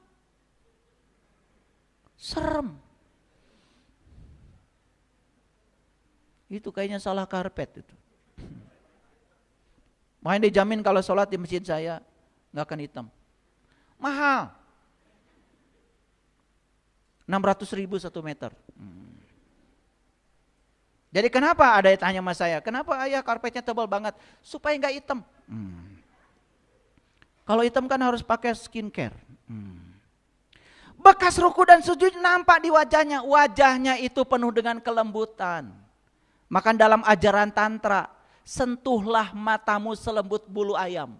Serem. Itu kayaknya salah karpet itu. Main dijamin kalau sholat di masjid saya nggak akan hitam. Mahal. 600.000 1 meter. Jadi kenapa ada yang tanya sama saya, kenapa ayah karpetnya tebal banget? Supaya nggak hitam. Kalau hitam kan harus pakai skincare. Bekas ruku dan sujud nampak di wajahnya. Wajahnya itu penuh dengan kelembutan. Maka dalam ajaran tantra, sentuhlah matamu selembut bulu ayam.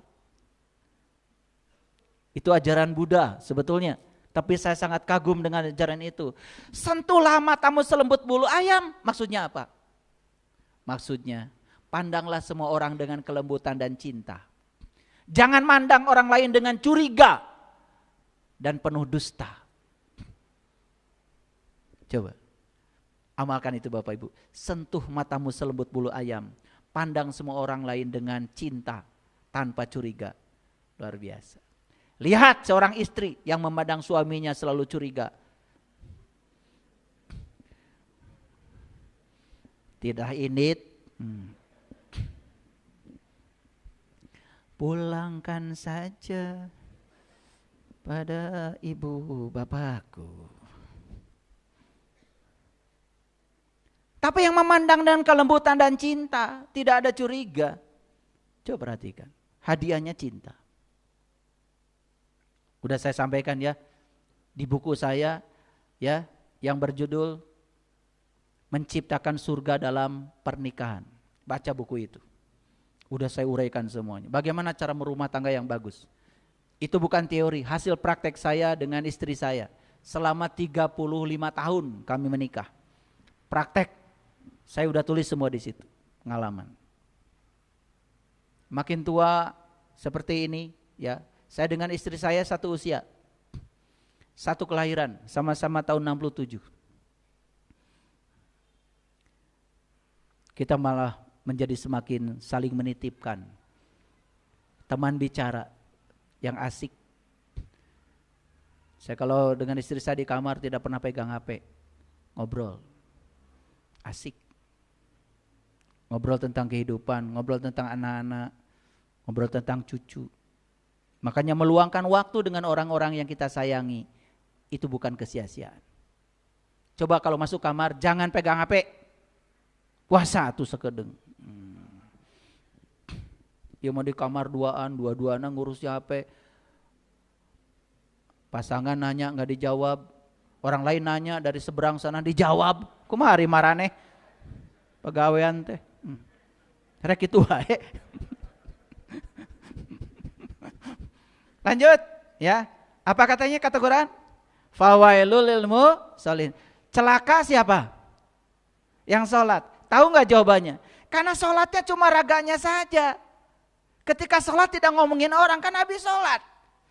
Itu ajaran Buddha sebetulnya. Tapi saya sangat kagum dengan ajaran itu. Sentuhlah matamu selembut bulu ayam. Maksudnya apa? Maksudnya pandanglah semua orang dengan kelembutan dan cinta. Jangan mandang orang lain dengan curiga dan penuh dusta. Coba amalkan itu Bapak Ibu. Sentuh matamu selembut bulu ayam. Pandang semua orang lain dengan cinta tanpa curiga. Luar biasa. Lihat seorang istri yang memandang suaminya selalu curiga. Tidak ini. Pulangkan saja. pada ibu bapakku. Tapi yang memandang dengan kelembutan dan cinta, tidak ada curiga. Coba perhatikan, hadiahnya cinta. Udah saya sampaikan ya, di buku saya ya, yang berjudul Menciptakan Surga dalam Pernikahan. Baca buku itu. Udah saya uraikan semuanya. Bagaimana cara merumah tangga yang bagus. Itu bukan teori, hasil praktek saya dengan istri saya. Selama 35 tahun kami menikah. Praktek. Saya udah tulis semua di situ, pengalaman. Makin tua seperti ini, ya. Saya dengan istri saya satu usia, satu kelahiran, sama-sama tahun 67. Kita malah menjadi semakin saling menitipkan. Teman bicara yang asik. Saya kalau dengan istri saya di kamar tidak pernah pegang HP, ngobrol, asik. Ngobrol tentang kehidupan, ngobrol tentang anak-anak, ngobrol tentang cucu. Makanya meluangkan waktu dengan orang-orang yang kita sayangi, itu bukan kesia-siaan. Coba kalau masuk kamar, jangan pegang HP. Wah, satu sekedeng. Ya mau di kamar dua-duaan ngurus HP. Pasangan nanya gak dijawab. Orang lain nanya dari seberang sana dijawab. Kumari marane. Pegawaian teh. Rek itu wae. Lanjut ya. Apa katanya kata Quran? Fawailul lil musallin. Celaka siapa? Yang sholat. Tahu nggak jawabannya? Karena sholatnya cuma raganya saja. Ketika sholat tidak ngomongin orang, kan habis sholat.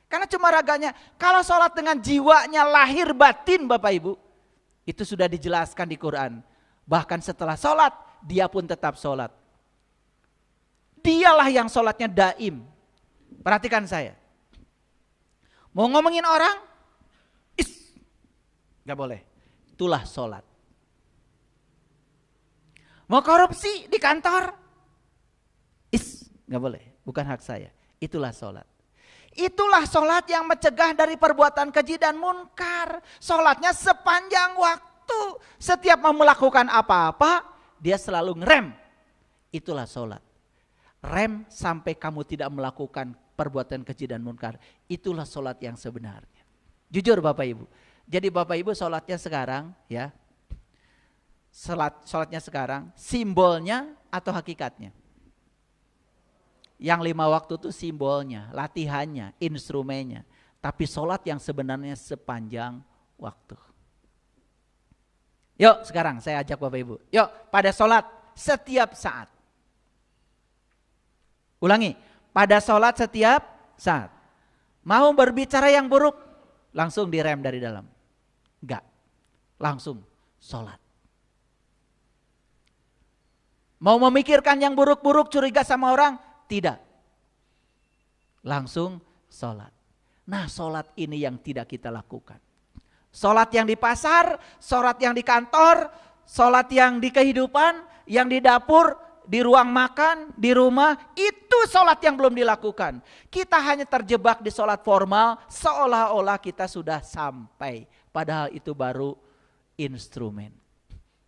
Karena cuma raganya. Kalau sholat dengan jiwanya lahir batin Bapak Ibu, itu sudah dijelaskan di Quran. Bahkan setelah sholat, dia pun tetap sholat. Dialah yang sholatnya daim. Perhatikan saya. Mau ngomongin orang? Gak boleh. Itulah sholat. Mau korupsi di kantor? Gak boleh. Bukan hak saya. Itulah sholat. Itulah sholat yang mencegah dari perbuatan keji dan munkar. Sholatnya sepanjang waktu. Setiap mau melakukan apa-apa, dia selalu ngerem. Itulah sholat. Rem sampai kamu tidak melakukan perbuatan keji dan munkar. Itulah sholat yang sebenarnya. Jujur Bapak Ibu. Jadi Bapak Ibu sholatnya sekarang ya. Sholatnya sekarang simbolnya atau hakikatnya? Yang 5 waktu itu simbolnya, latihannya, instrumennya. Tapi sholat yang sebenarnya sepanjang waktu. Yuk sekarang saya ajak Bapak Ibu. Yuk pada sholat setiap saat. Ulangi, pada sholat setiap saat. Mau berbicara yang buruk, langsung direm dari dalam. Enggak, langsung sholat. Mau memikirkan yang buruk-buruk, curiga sama orang, tidak. Langsung sholat. Nah sholat ini yang tidak kita lakukan. Sholat yang di pasar, sholat yang di kantor, sholat yang di kehidupan, yang di dapur, di ruang makan, di rumah, itu sholat yang belum dilakukan. Kita hanya terjebak di sholat formal, seolah-olah kita sudah sampai. Padahal itu baru instrumen.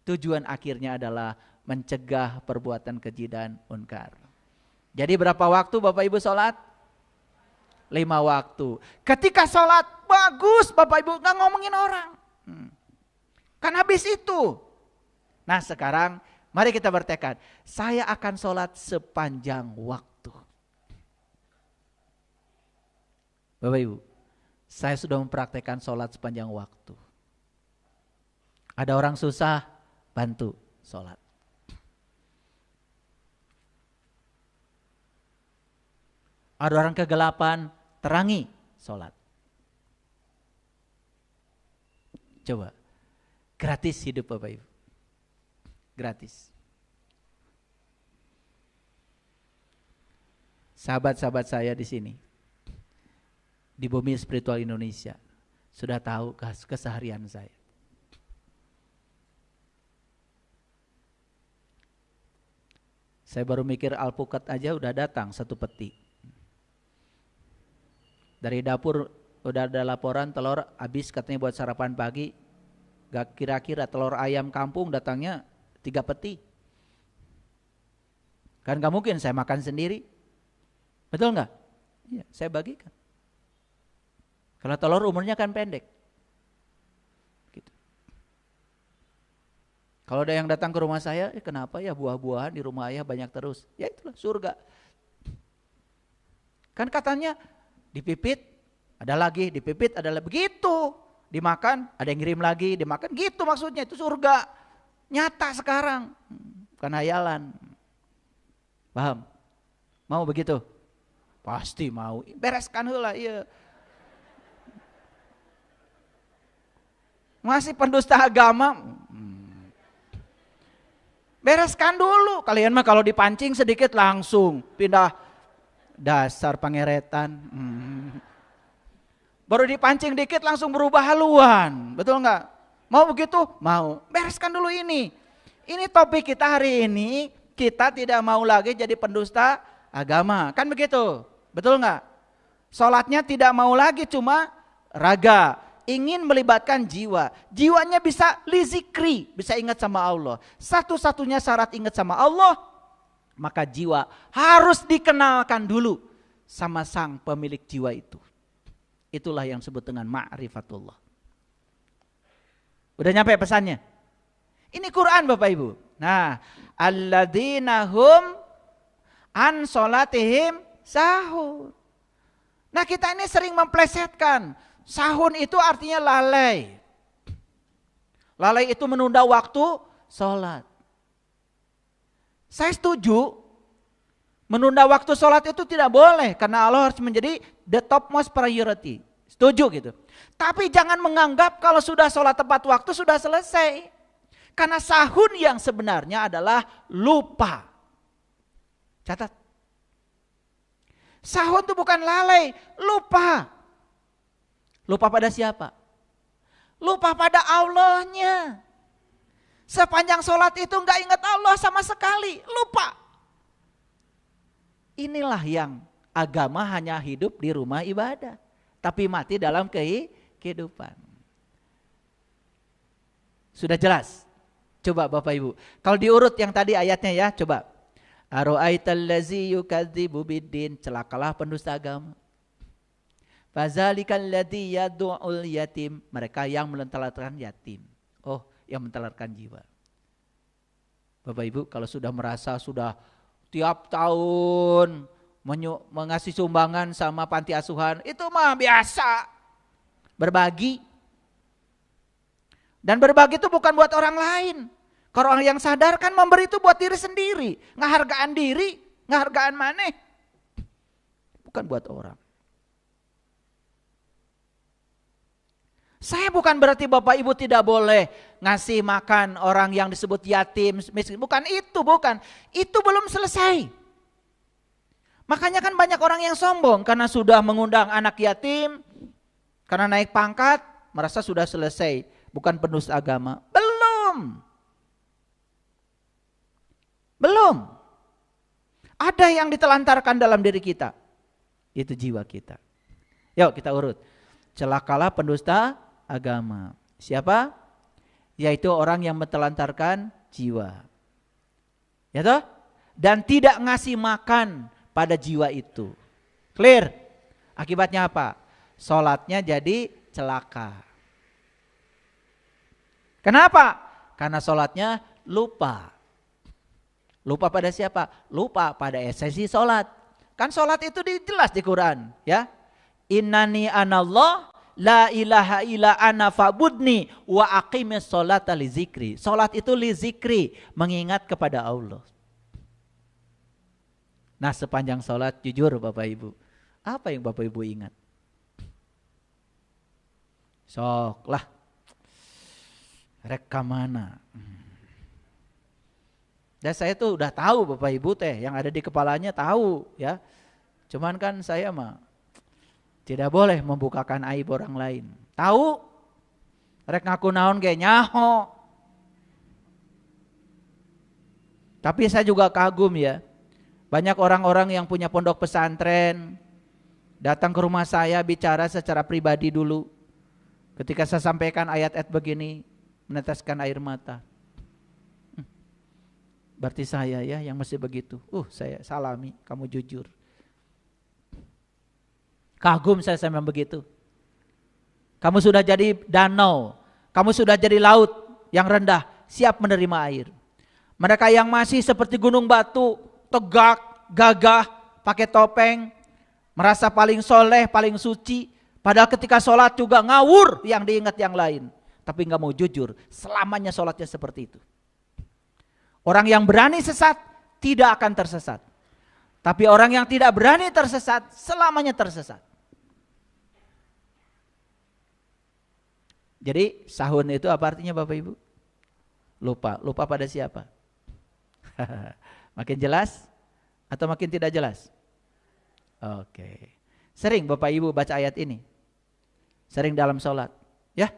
Tujuan akhirnya adalah mencegah perbuatan keji dan munkar. Jadi berapa waktu Bapak Ibu sholat? 5 waktu. Ketika sholat, bagus Bapak Ibu, gak ngomongin orang. Kan habis itu. Nah sekarang, mari kita bertekad, saya akan sholat sepanjang waktu. Bapak Ibu, saya sudah mempraktekkan sholat sepanjang waktu. Ada orang susah, bantu sholat. Ada orang kegelapan, terangi sholat. Coba, gratis hidup Bapak Ibu. Gratis. Sahabat-sahabat saya di sini, di Bumi Spiritual Indonesia, sudah tahu keseharian saya. Saya baru mikir alpukat aja udah datang 1 peti. Dari dapur udah ada laporan telur habis katanya buat sarapan pagi. Gak kira-kira telur ayam kampung datangnya 3 peti. Kan gak mungkin saya makan sendiri. Betul gak? Iya, saya bagikan. Kalau telur umurnya kan pendek. Gitu. Kalau ada yang datang ke rumah saya, kenapa ya buah-buahan di rumah ayah banyak terus? Ya itulah surga. Kan katanya dipipit, ada lagi, dipipit, ada lagi. Begitu, dimakan, ada yang ngirim lagi, dimakan. Gitu maksudnya, itu surga. Nyata sekarang, bukan hayalan. Paham? Mau begitu? Pasti mau. Bereskan heula ieu. Masih pendusta agama. Bereskan dulu. Kalian mah kalau dipancing sedikit langsung pindah. Dasar pangeretan. Baru dipancing dikit langsung berubah haluan. Betul enggak? Mau begitu? Mau. Bereskan dulu ini. Ini topik kita hari ini. Kita tidak mau lagi jadi pendusta agama. Kan begitu? Betul enggak? Sholatnya tidak mau lagi cuma raga. Ingin melibatkan jiwa. Jiwanya bisa lizikri. Bisa ingat sama Allah. Satu-satunya syarat ingat sama Allah. Maka jiwa harus dikenalkan dulu sama sang pemilik jiwa itu. Itulah yang disebut dengan ma'rifatullah. Udah nyampe pesannya? Ini Quran Bapak Ibu. Nah, alladzina hum an sholatihim sahun. Nah kita ini sering memplesetkan. Sahun itu artinya lalai. Lalai itu menunda waktu sholat. Saya setuju. Menunda waktu sholat itu tidak boleh. Karena Allah harus menjadi the topmost priority. Setuju gitu. Tapi jangan menganggap kalau sudah sholat tepat waktu sudah selesai. Karena sahun yang sebenarnya adalah lupa. Catat. Sahun itu bukan lalai, lupa. Lupa pada siapa? Lupa pada Allahnya. Sepanjang sholat itu enggak ingat Allah sama sekali, lupa. Inilah yang agama hanya hidup di rumah ibadah. Tapi mati dalam kehidupan. Sudah jelas? Coba Bapak Ibu. Kalau diurut yang tadi ayatnya ya, coba. Aro'aital ladzi yukadzibu biddin, celakalah pendusta agama. Fazalikal ladzi yad'ul yatim, mereka yang menelantarkan yatim. Oh, yang menelantarkan jiwa. Bapak Ibu, kalau sudah merasa sudah tiap tahun mengasih sumbangan sama panti asuhan, itu mah biasa. Berbagi. Dan berbagi itu bukan buat orang lain. Kalau orang yang sadar kan memberi itu buat diri sendiri. Ngehargaan diri, ngehargaan maneh. Bukan buat orang. Saya bukan berarti Bapak Ibu tidak boleh ngasih makan orang yang disebut yatim, miskin. Bukan itu, bukan. Itu belum selesai. Makanya kan banyak orang yang sombong karena sudah mengundang anak yatim, karena naik pangkat, merasa sudah selesai. Bukan pendusta agama. Belum. Belum. Ada yang ditelantarkan dalam diri kita. Itu jiwa kita. Yuk kita urut. Celakalah pendusta agama. Siapa? Yaitu orang yang menelantarkan jiwa. Ya toh? Dan tidak ngasih makan pada jiwa itu. Clear? Akibatnya apa? Sholatnya jadi celaka. Kenapa? Karena sholatnya lupa. Lupa pada siapa? Lupa pada esensi sholat. Kan sholat itu jelas di Quran. Ya. Innani anallah la ilaha illa ana fa'budni wa aqimis sholata li zikri. Sholat itu li zikri, mengingat kepada Allah. Nah sepanjang sholat jujur Bapak Ibu, apa yang Bapak Ibu ingat? Sok lah, rek mana? Dan saya tuh udah tahu Bapak Ibu teh, yang ada di kepalanya tahu ya. Cuman kan saya mah tidak boleh membukakan aib orang lain. Tahu? Rek ngaku naon ge nyaho. Tapi saya juga kagum ya. Banyak orang-orang yang punya pondok pesantren, datang ke rumah saya bicara secara pribadi dulu. Ketika saya sampaikan ayat-ayat begini, meneteskan air mata. Berarti saya ya yang mesti begitu. Saya salami, kamu jujur. Kagum saya sama begitu. Kamu sudah jadi danau, kamu sudah jadi laut yang rendah, siap menerima air. Mereka yang masih seperti gunung batu, tegak, gagah, pakai topeng, merasa paling soleh, paling suci. Padahal ketika sholat juga ngawur yang diingat yang lain. Tapi gak mau jujur, selamanya sholatnya seperti itu. Orang yang berani sesat tidak akan tersesat. Tapi orang yang tidak berani tersesat selamanya tersesat. Jadi sahun itu apa artinya Bapak Ibu? Lupa pada siapa? Makin jelas atau makin tidak jelas? Oke. Sering Bapak Ibu baca ayat ini? Sering dalam sholat? Ya?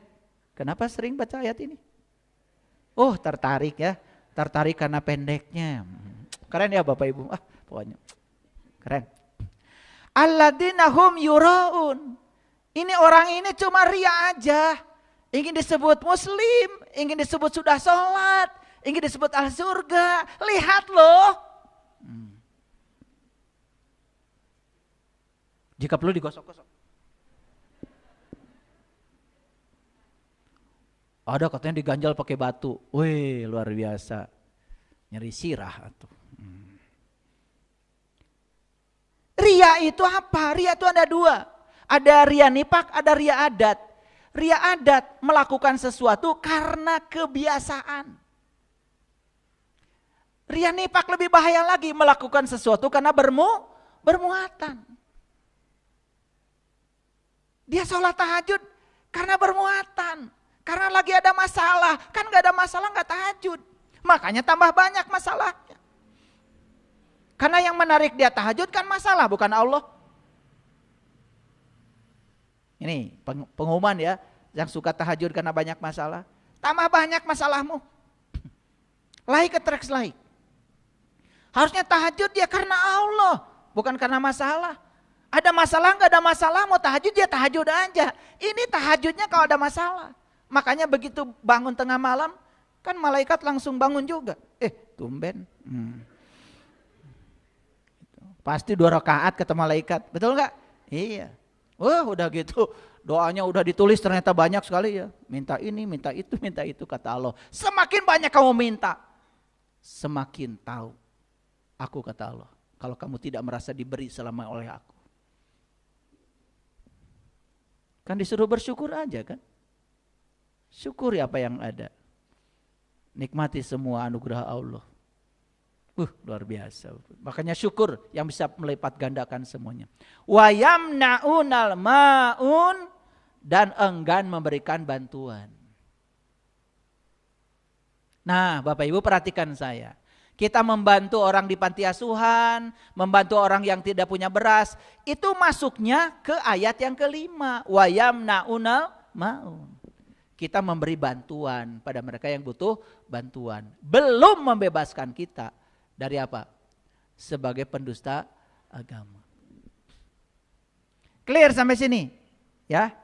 Kenapa sering baca ayat ini? Tertarik ya. Tertarik karena pendeknya. Keren ya Bapak Ibu. Pokoknya keren. Alladzina hum yuraun. Ini orang ini cuma ria aja. Ingin disebut muslim, ingin disebut sudah sholat, ingin disebut ahli surga. Lihat loh. Jika perlu digosok-gosok. Ada katanya diganjal pakai batu. Wih, luar biasa. Nyeri sirah tuh. Ria itu apa? Ria itu ada dua. Ada ria nifak, ada ria adat. Ria adat melakukan sesuatu karena kebiasaan. Ria nifak lebih bahaya lagi, melakukan sesuatu karena bermuatan. Dia sholat tahajud karena bermuatan. Karena lagi ada masalah, kan gak ada masalah gak tahajud. Makanya tambah banyak masalahnya. Karena yang menarik dia tahajud kan masalah, bukan Allah. Ini pengumuman ya, yang suka tahajud karena banyak masalah. Tambah banyak masalahmu. Like attracts like. Harusnya tahajud ya karena Allah, bukan karena masalah. Ada masalah gak ada masalah, mau tahajud ya tahajud aja. Ini tahajudnya kalau ada masalah. Makanya begitu bangun tengah malam, kan malaikat langsung bangun juga. Tumben. Pasti 2 rakaat kata malaikat, betul gak? Iya. Udah gitu, doanya udah ditulis ternyata banyak sekali ya. Minta ini, minta itu kata Allah. Semakin banyak kamu minta, semakin tahu aku kata Allah. Kalau kamu tidak merasa diberi selama oleh aku. Kan disuruh bersyukur aja kan. Syukuri apa yang ada. Nikmati semua anugerah Allah. Luar biasa. Makanya syukur yang bisa melipat gandakan semuanya. Wa yamna'unal ma'un, dan enggan memberikan bantuan. Nah, Bapak Ibu perhatikan saya. Kita membantu orang di panti asuhan, membantu orang yang tidak punya beras, itu masuknya ke ayat yang kelima. Wa yamna'unal ma'un. Kita memberi bantuan pada mereka yang butuh bantuan. Belum membebaskan kita dari apa? Sebagai pendusta agama. Clear sampai sini? Ya.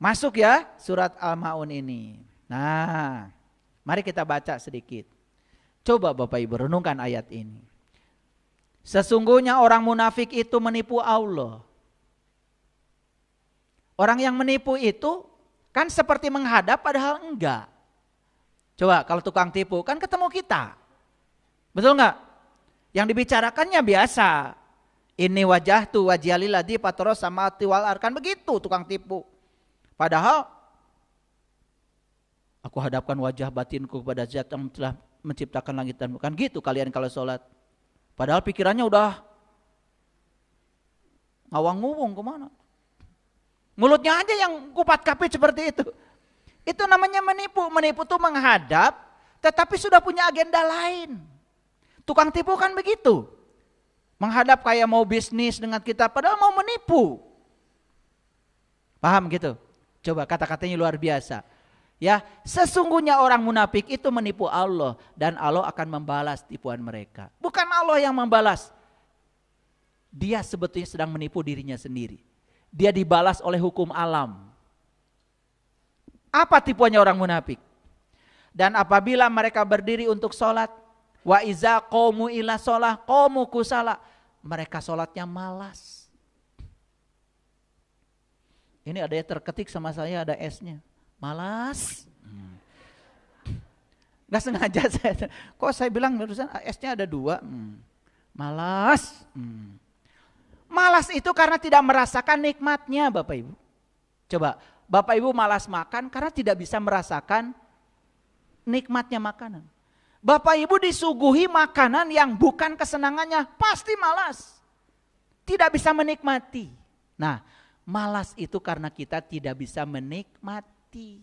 Masuk ya surat Al-Ma'un ini. Nah, mari kita baca sedikit. Coba Bapak Ibu renungkan ayat ini. Sesungguhnya orang munafik itu menipu Allah. Orang yang menipu itu kan seperti menghadap padahal enggak. Coba kalau tukang tipu kan ketemu kita. Betul enggak? Yang dibicarakannya biasa. Ini wajah tu wajhalilladzi fatara samawati wal ardh, kan begitu tukang tipu. Padahal aku hadapkan wajah batinku kepada Zat yang telah menciptakan langit dan bumi. Kan gitu kalian kalau sholat. Padahal pikirannya udah ngawang-ngawung kemana. Mulutnya aja yang kupat-kapit seperti itu. Itu namanya menipu. Menipu itu menghadap tetapi sudah punya agenda lain. Tukang tipu kan begitu. Menghadap kayak mau bisnis dengan kita padahal mau menipu. Paham gitu? Coba kata-katanya luar biasa. Ya, sesungguhnya orang munafik itu menipu Allah dan Allah akan membalas tipuan mereka. Bukan Allah yang membalas. dia sebetulnya sedang menipu dirinya sendiri. Dia dibalas oleh hukum alam. Apa tipuannya orang munafik? Dan apabila mereka berdiri untuk sholat, wa iza qamu ila sholah qamu kusala, mereka sholatnya malas. Ini ada yang terketik sama saya, ada S-nya. Malas. Gak sengaja saya. Kok saya bilang S-nya ada 2. Malas. Malas itu karena tidak merasakan nikmatnya Bapak Ibu. Coba, Bapak Ibu malas makan karena tidak bisa merasakan nikmatnya makanan. Bapak Ibu disuguhi makanan yang bukan kesenangannya, pasti malas. Tidak bisa menikmati. Nah, malas itu karena kita tidak bisa menikmati.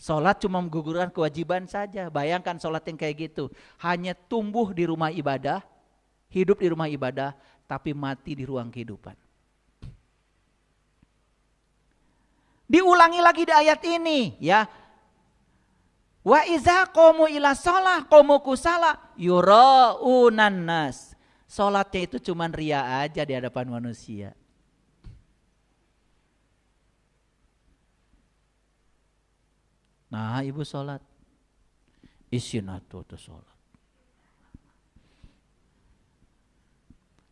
Sholat cuma menggugurkan kewajiban saja. Bayangkan sholat yang kayak gitu. Hanya tumbuh di rumah ibadah, hidup di rumah ibadah, tapi mati di ruang kehidupan. Diulangi lagi di ayat ini ya. Wa iza qamu ila shalah qamu kusala yuraunan nas. Salatnya itu cuman ria aja di hadapan manusia. Nah, ibu salat. Isin atuh tuh salat.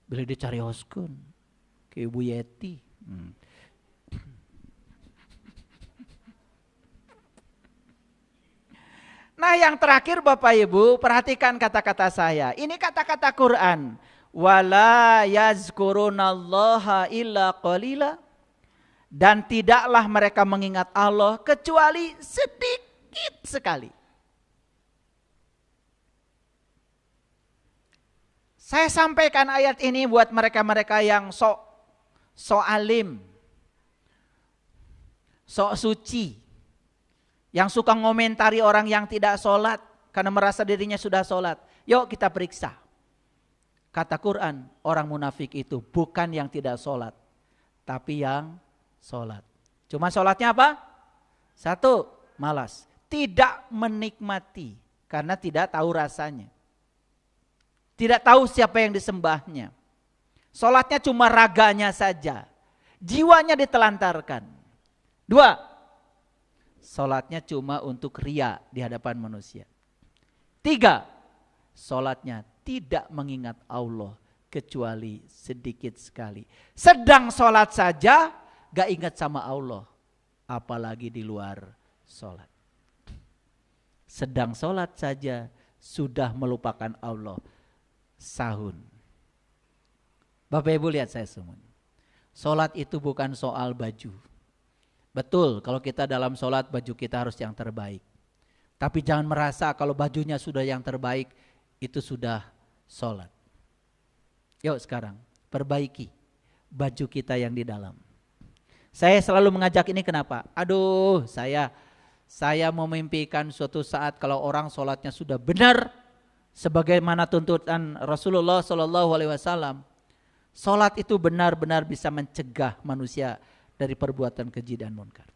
Bila dicari hoskun ke Ibu Yeti. Nah, yang terakhir Bapak Ibu, perhatikan kata-kata saya. Ini kata-kata Quran. Wala yazkurunallaha illa qalila. Dan tidaklah mereka mengingat Allah kecuali sedikit sekali. Saya sampaikan ayat ini buat mereka-mereka yang sok alim, sok suci, yang suka ngomentari orang yang tidak sholat karena merasa dirinya sudah sholat. Yuk kita periksa. Kata Quran, orang munafik itu bukan yang tidak sholat, tapi yang sholat. Cuma sholatnya apa? 1, malas. Tidak menikmati karena tidak tahu rasanya. Tidak tahu siapa yang disembahnya. Sholatnya cuma raganya saja. Jiwanya ditelantarkan. 2, sholatnya cuma untuk ria di hadapan manusia. 3, sholatnya tidak mengingat Allah kecuali sedikit sekali. Sedang sholat saja gak ingat sama Allah, apalagi di luar sholat. Sedang sholat saja sudah melupakan Allah. Sahun. Bapak Ibu lihat saya semua. Sholat itu bukan soal baju. Betul, kalau kita dalam sholat baju kita harus yang terbaik. Tapi jangan merasa kalau bajunya sudah yang terbaik itu sudah sholat. Yuk sekarang perbaiki baju kita yang di dalam. Saya selalu mengajak ini kenapa? Aduh, saya memimpikan suatu saat kalau orang sholatnya sudah benar sebagaimana tuntutan Rasulullah SAW. Sholat itu benar-benar bisa mencegah manusia dari perbuatan keji dan munkar.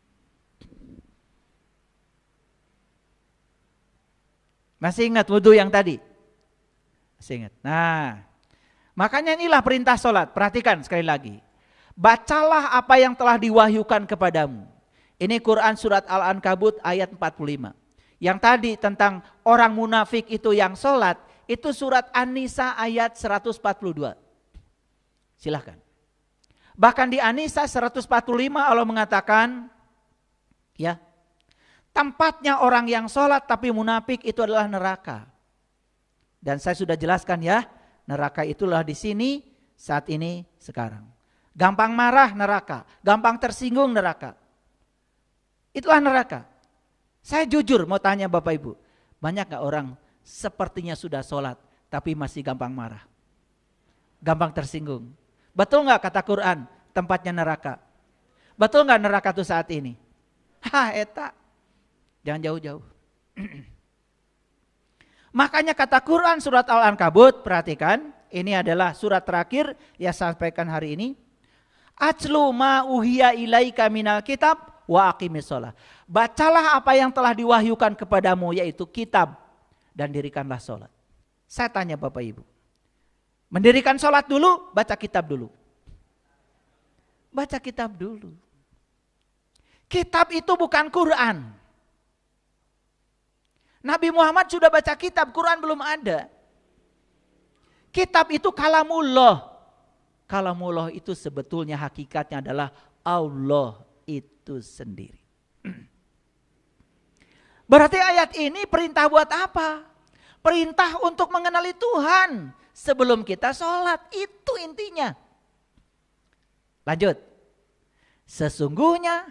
Masih ingat wudhu yang tadi? Masih ingat? Nah, makanya inilah perintah sholat. Perhatikan sekali lagi. Bacalah apa yang telah diwahyukan kepadamu. Ini Quran surat Al-Ankabut ayat 45. Yang tadi tentang orang munafik itu yang sholat, itu surat An-Nisa ayat 142. Silahkan. Bahkan di An-Nisa 145 Allah mengatakan, ya, tempatnya orang yang sholat tapi munafik itu adalah neraka. Dan saya sudah jelaskan ya, neraka itulah di sini, saat ini, sekarang. Gampang marah neraka, gampang tersinggung neraka. Itulah neraka. Saya jujur mau tanya Bapak Ibu, banyak gak orang sepertinya sudah sholat tapi masih gampang marah, gampang tersinggung? Betul gak kata Quran tempatnya neraka? Betul gak neraka itu saat ini? Eta, jangan jauh-jauh. Makanya kata Quran surat Al-Ankabut, perhatikan, ini adalah surat terakhir yang saya sampaikan hari ini. Atlu ma uhiya ilaika minal kitab wa aqimis shalah. Bacalah apa yang telah diwahyukan kepadamu yaitu kitab dan dirikanlah sholat. Saya tanya Bapak Ibu, Mendirikan sholat dulu, baca kitab dulu. Baca kitab dulu. Kitab itu bukan Quran. Nabi Muhammad sudah baca kitab, Quran belum ada. Kitab itu kalamullah. Kalamullah itu sebetulnya hakikatnya adalah Allah itu sendiri. Berarti ayat ini perintah buat apa? Perintah untuk mengenali Tuhan sebelum kita sholat. Itu intinya. Lanjut. Sesungguhnya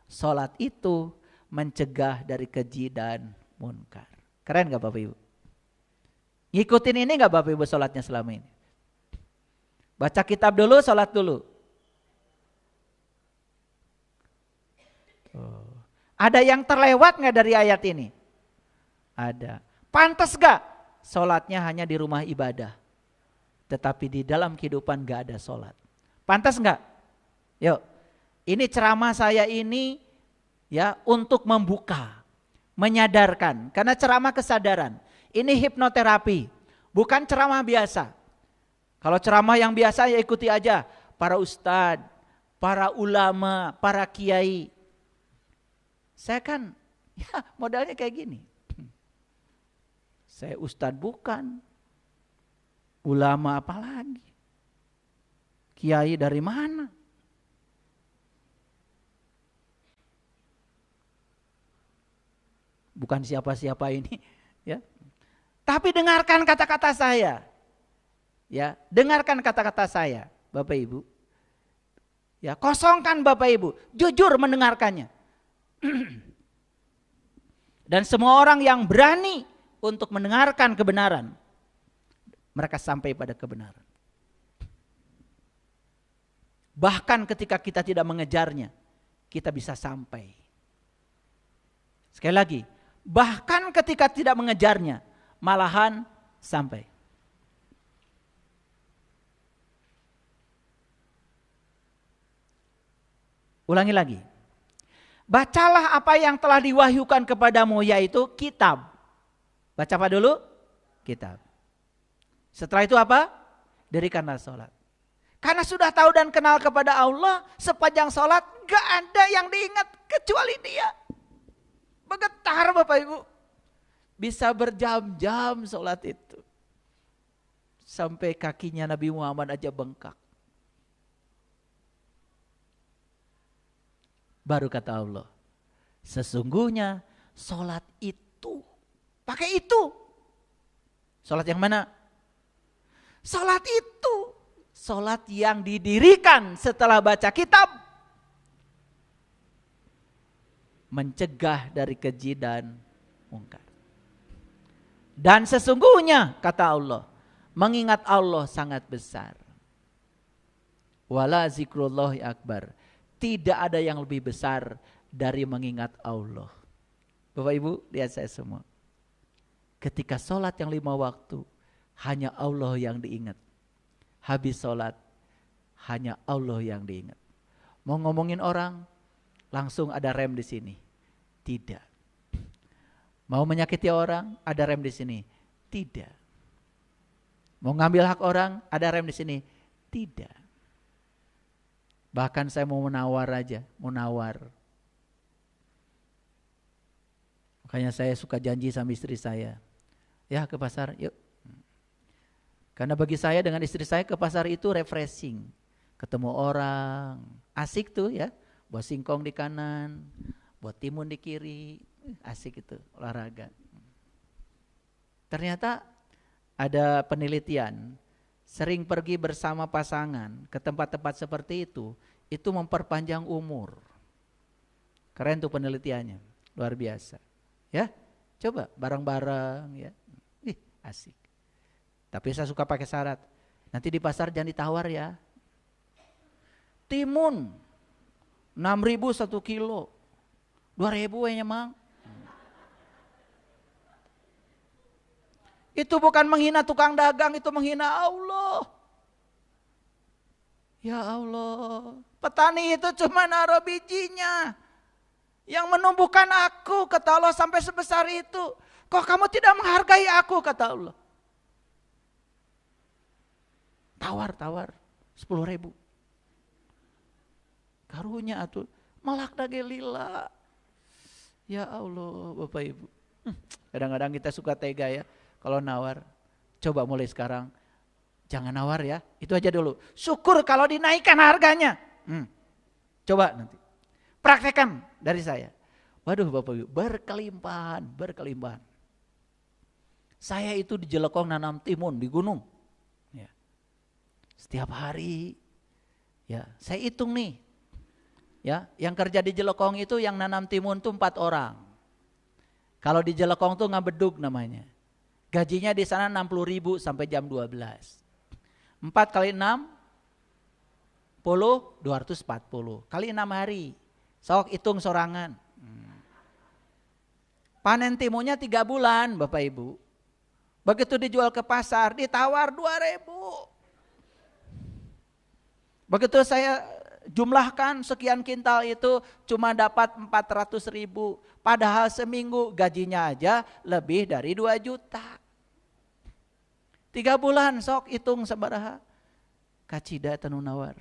sholat itu mencegah dari keji dan munkar. Keren gak Bapak Ibu? Ngikutin ini gak Bapak Ibu sholatnya selama ini? Baca kitab dulu, sholat dulu. Tuh. Ada yang terlewat gak dari ayat ini? Ada. Pantas gak sholatnya hanya di rumah ibadah, tetapi di dalam kehidupan gak ada sholat? Pantas gak? Yuk, ini ceramah saya ini ya untuk membuka, menyadarkan. Karena ceramah kesadaran. Ini hipnoterapi, bukan ceramah biasa. Kalau ceramah yang biasa ya ikuti aja para ustadz, para ulama, para kiai. Saya kan ya modalnya kayak gini. Saya ustadz bukan, ulama apalagi, kiai dari mana? Bukan siapa-siapa ini, ya. Tapi dengarkan kata-kata saya. Ya, dengarkan kata-kata saya, Bapak Ibu. Ya, kosongkan Bapak Ibu, jujur mendengarkannya. Dan semua orang yang berani untuk mendengarkan kebenaran, mereka sampai pada kebenaran. Bahkan ketika kita tidak mengejarnya, kita bisa sampai. Sekali lagi, bahkan ketika tidak mengejarnya, malahan sampai. Ulangi lagi. Bacalah apa yang telah diwahyukan kepadamu, yaitu kitab. Baca apa dulu? Kitab. Setelah itu apa? Dirikanlah sholat. Karena sudah tahu dan kenal kepada Allah, sepanjang sholat gak ada yang diingat kecuali Dia. Bergetar Bapak Ibu. Bisa berjam-jam sholat itu. Sampai kakinya Nabi Muhammad aja bengkak. Baru kata Allah, sesungguhnya sholat itu. Pakai itu. Sholat yang mana? Sholat itu. Sholat yang didirikan setelah baca kitab. Mencegah dari keji dan munkar. Dan sesungguhnya kata Allah, mengingat Allah sangat besar. Wala zikrullahi akbar. Tidak ada yang lebih besar dari mengingat Allah. Bapak Ibu, lihat saya semua. Ketika sholat yang 5 waktu, hanya Allah yang diingat. Habis sholat, hanya Allah yang diingat. Mau ngomongin orang, langsung ada rem di sini. Tidak. Mau menyakiti orang, ada rem di sini. Tidak. Mau ngambil hak orang, ada rem di sini. Tidak. Bahkan saya mau menawar aja, mau nawar. Makanya saya suka janji sama istri saya. Ya ke pasar, yuk. Karena bagi saya dengan istri saya ke pasar itu refreshing. Ketemu orang, asik tuh ya. Buat singkong di kanan, buat timun di kiri, asik itu olahraga. Ternyata ada penelitian. Sering pergi bersama pasangan ke tempat-tempat seperti itu memperpanjang umur. Keren tuh penelitiannya, luar biasa. Ya, coba bareng-bareng ya, asik. Tapi saya suka pakai syarat, nanti di pasar jangan ditawar ya. Timun 6.000 1 kilo, 2.000 ya mang. Itu bukan menghina tukang dagang, itu menghina Allah. Ya Allah, petani itu cuma naruh bijinya. Yang menumbuhkan aku, kata Allah, sampai sebesar itu. Kok kamu tidak menghargai aku, kata Allah. Tawar 10.000. Karunya atuh malak dage lila. Ya Allah Bapak Ibu. Kadang-kadang kita suka tega ya kalau nawar. Coba mulai sekarang jangan nawar ya. Itu aja dulu. Syukur kalau dinaikkan harganya. Coba nanti. Praktekkan dari saya. Waduh Bapak Ibu, berkelimpahan. Saya itu di Jelekong nanam timun di gunung. Ya. Setiap hari ya, saya hitung nih. Ya, yang kerja di Jelekong itu yang nanam timun tuh 4 orang. Kalau di Jelekong tuh ngabedug namanya. Gajinya di sana 60.000 sampai jam 12. 4 kali 6 240 kali 6 hari. Sok hitung sorangan. Panen timunnya 3 bulan Bapak Ibu. Begitu dijual ke pasar ditawar 2.000. Begitu saya jumlahkan sekian kintal itu cuma dapat 400.000. Padahal seminggu gajinya aja lebih dari 2 juta. 3 bulan sok hitung sabaraha. Kacida tanu nawar.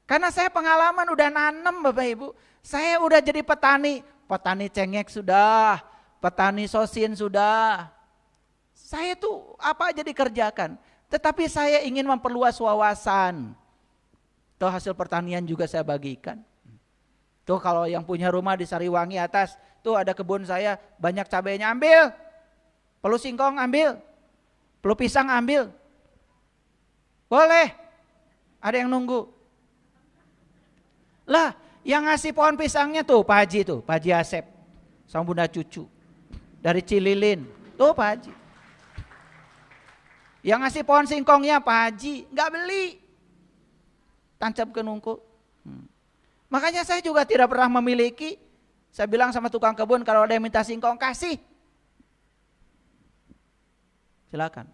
Karena saya pengalaman udah nanem Bapak Ibu. Saya udah jadi petani. Petani cengek sudah. Petani sosin sudah. Saya tuh apa aja dikerjakan. Tetapi saya ingin memperluas wawasan. Tuh hasil pertanian juga saya bagikan. Tuh kalau yang punya rumah di Sariwangi atas. Tuh ada kebun saya banyak cabainya ambil. Perlu singkong ambil. Perlu pisang ambil. Boleh. Ada yang nunggu. Lah yang ngasih pohon pisangnya tuh Pak Haji tuh. Pak Haji Asep. Sama Bunda Cucu. Dari Cililin. Tuh Pak Haji. Yang ngasih pohon singkongnya Pak Haji, nggak beli, tancap ke nungku. Makanya saya juga tidak pernah memiliki. Saya bilang sama tukang kebun kalau ada yang minta singkong kasih, silakan.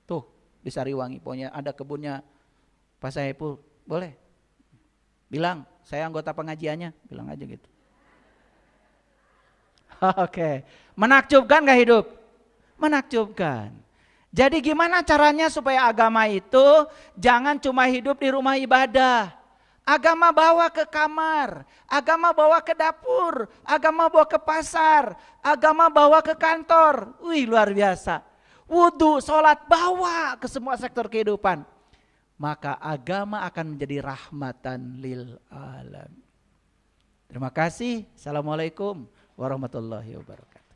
Tuh di Sariwangi, pokoknya ada kebunnya Pak Saipul, boleh. Bilang saya anggota pengajiannya, bilang aja gitu. Oke, menakjubkan gak hidup? Menakjubkan. Jadi gimana caranya supaya agama itu jangan cuma hidup di rumah ibadah. Agama bawa ke kamar, agama bawa ke dapur, agama bawa ke pasar, agama bawa ke kantor. Wih luar biasa. Wudu, sholat bawa ke semua sektor kehidupan. Maka agama akan menjadi rahmatan lil alamin. Terima kasih. Assalamualaikum warahmatullahi wabarakatuh.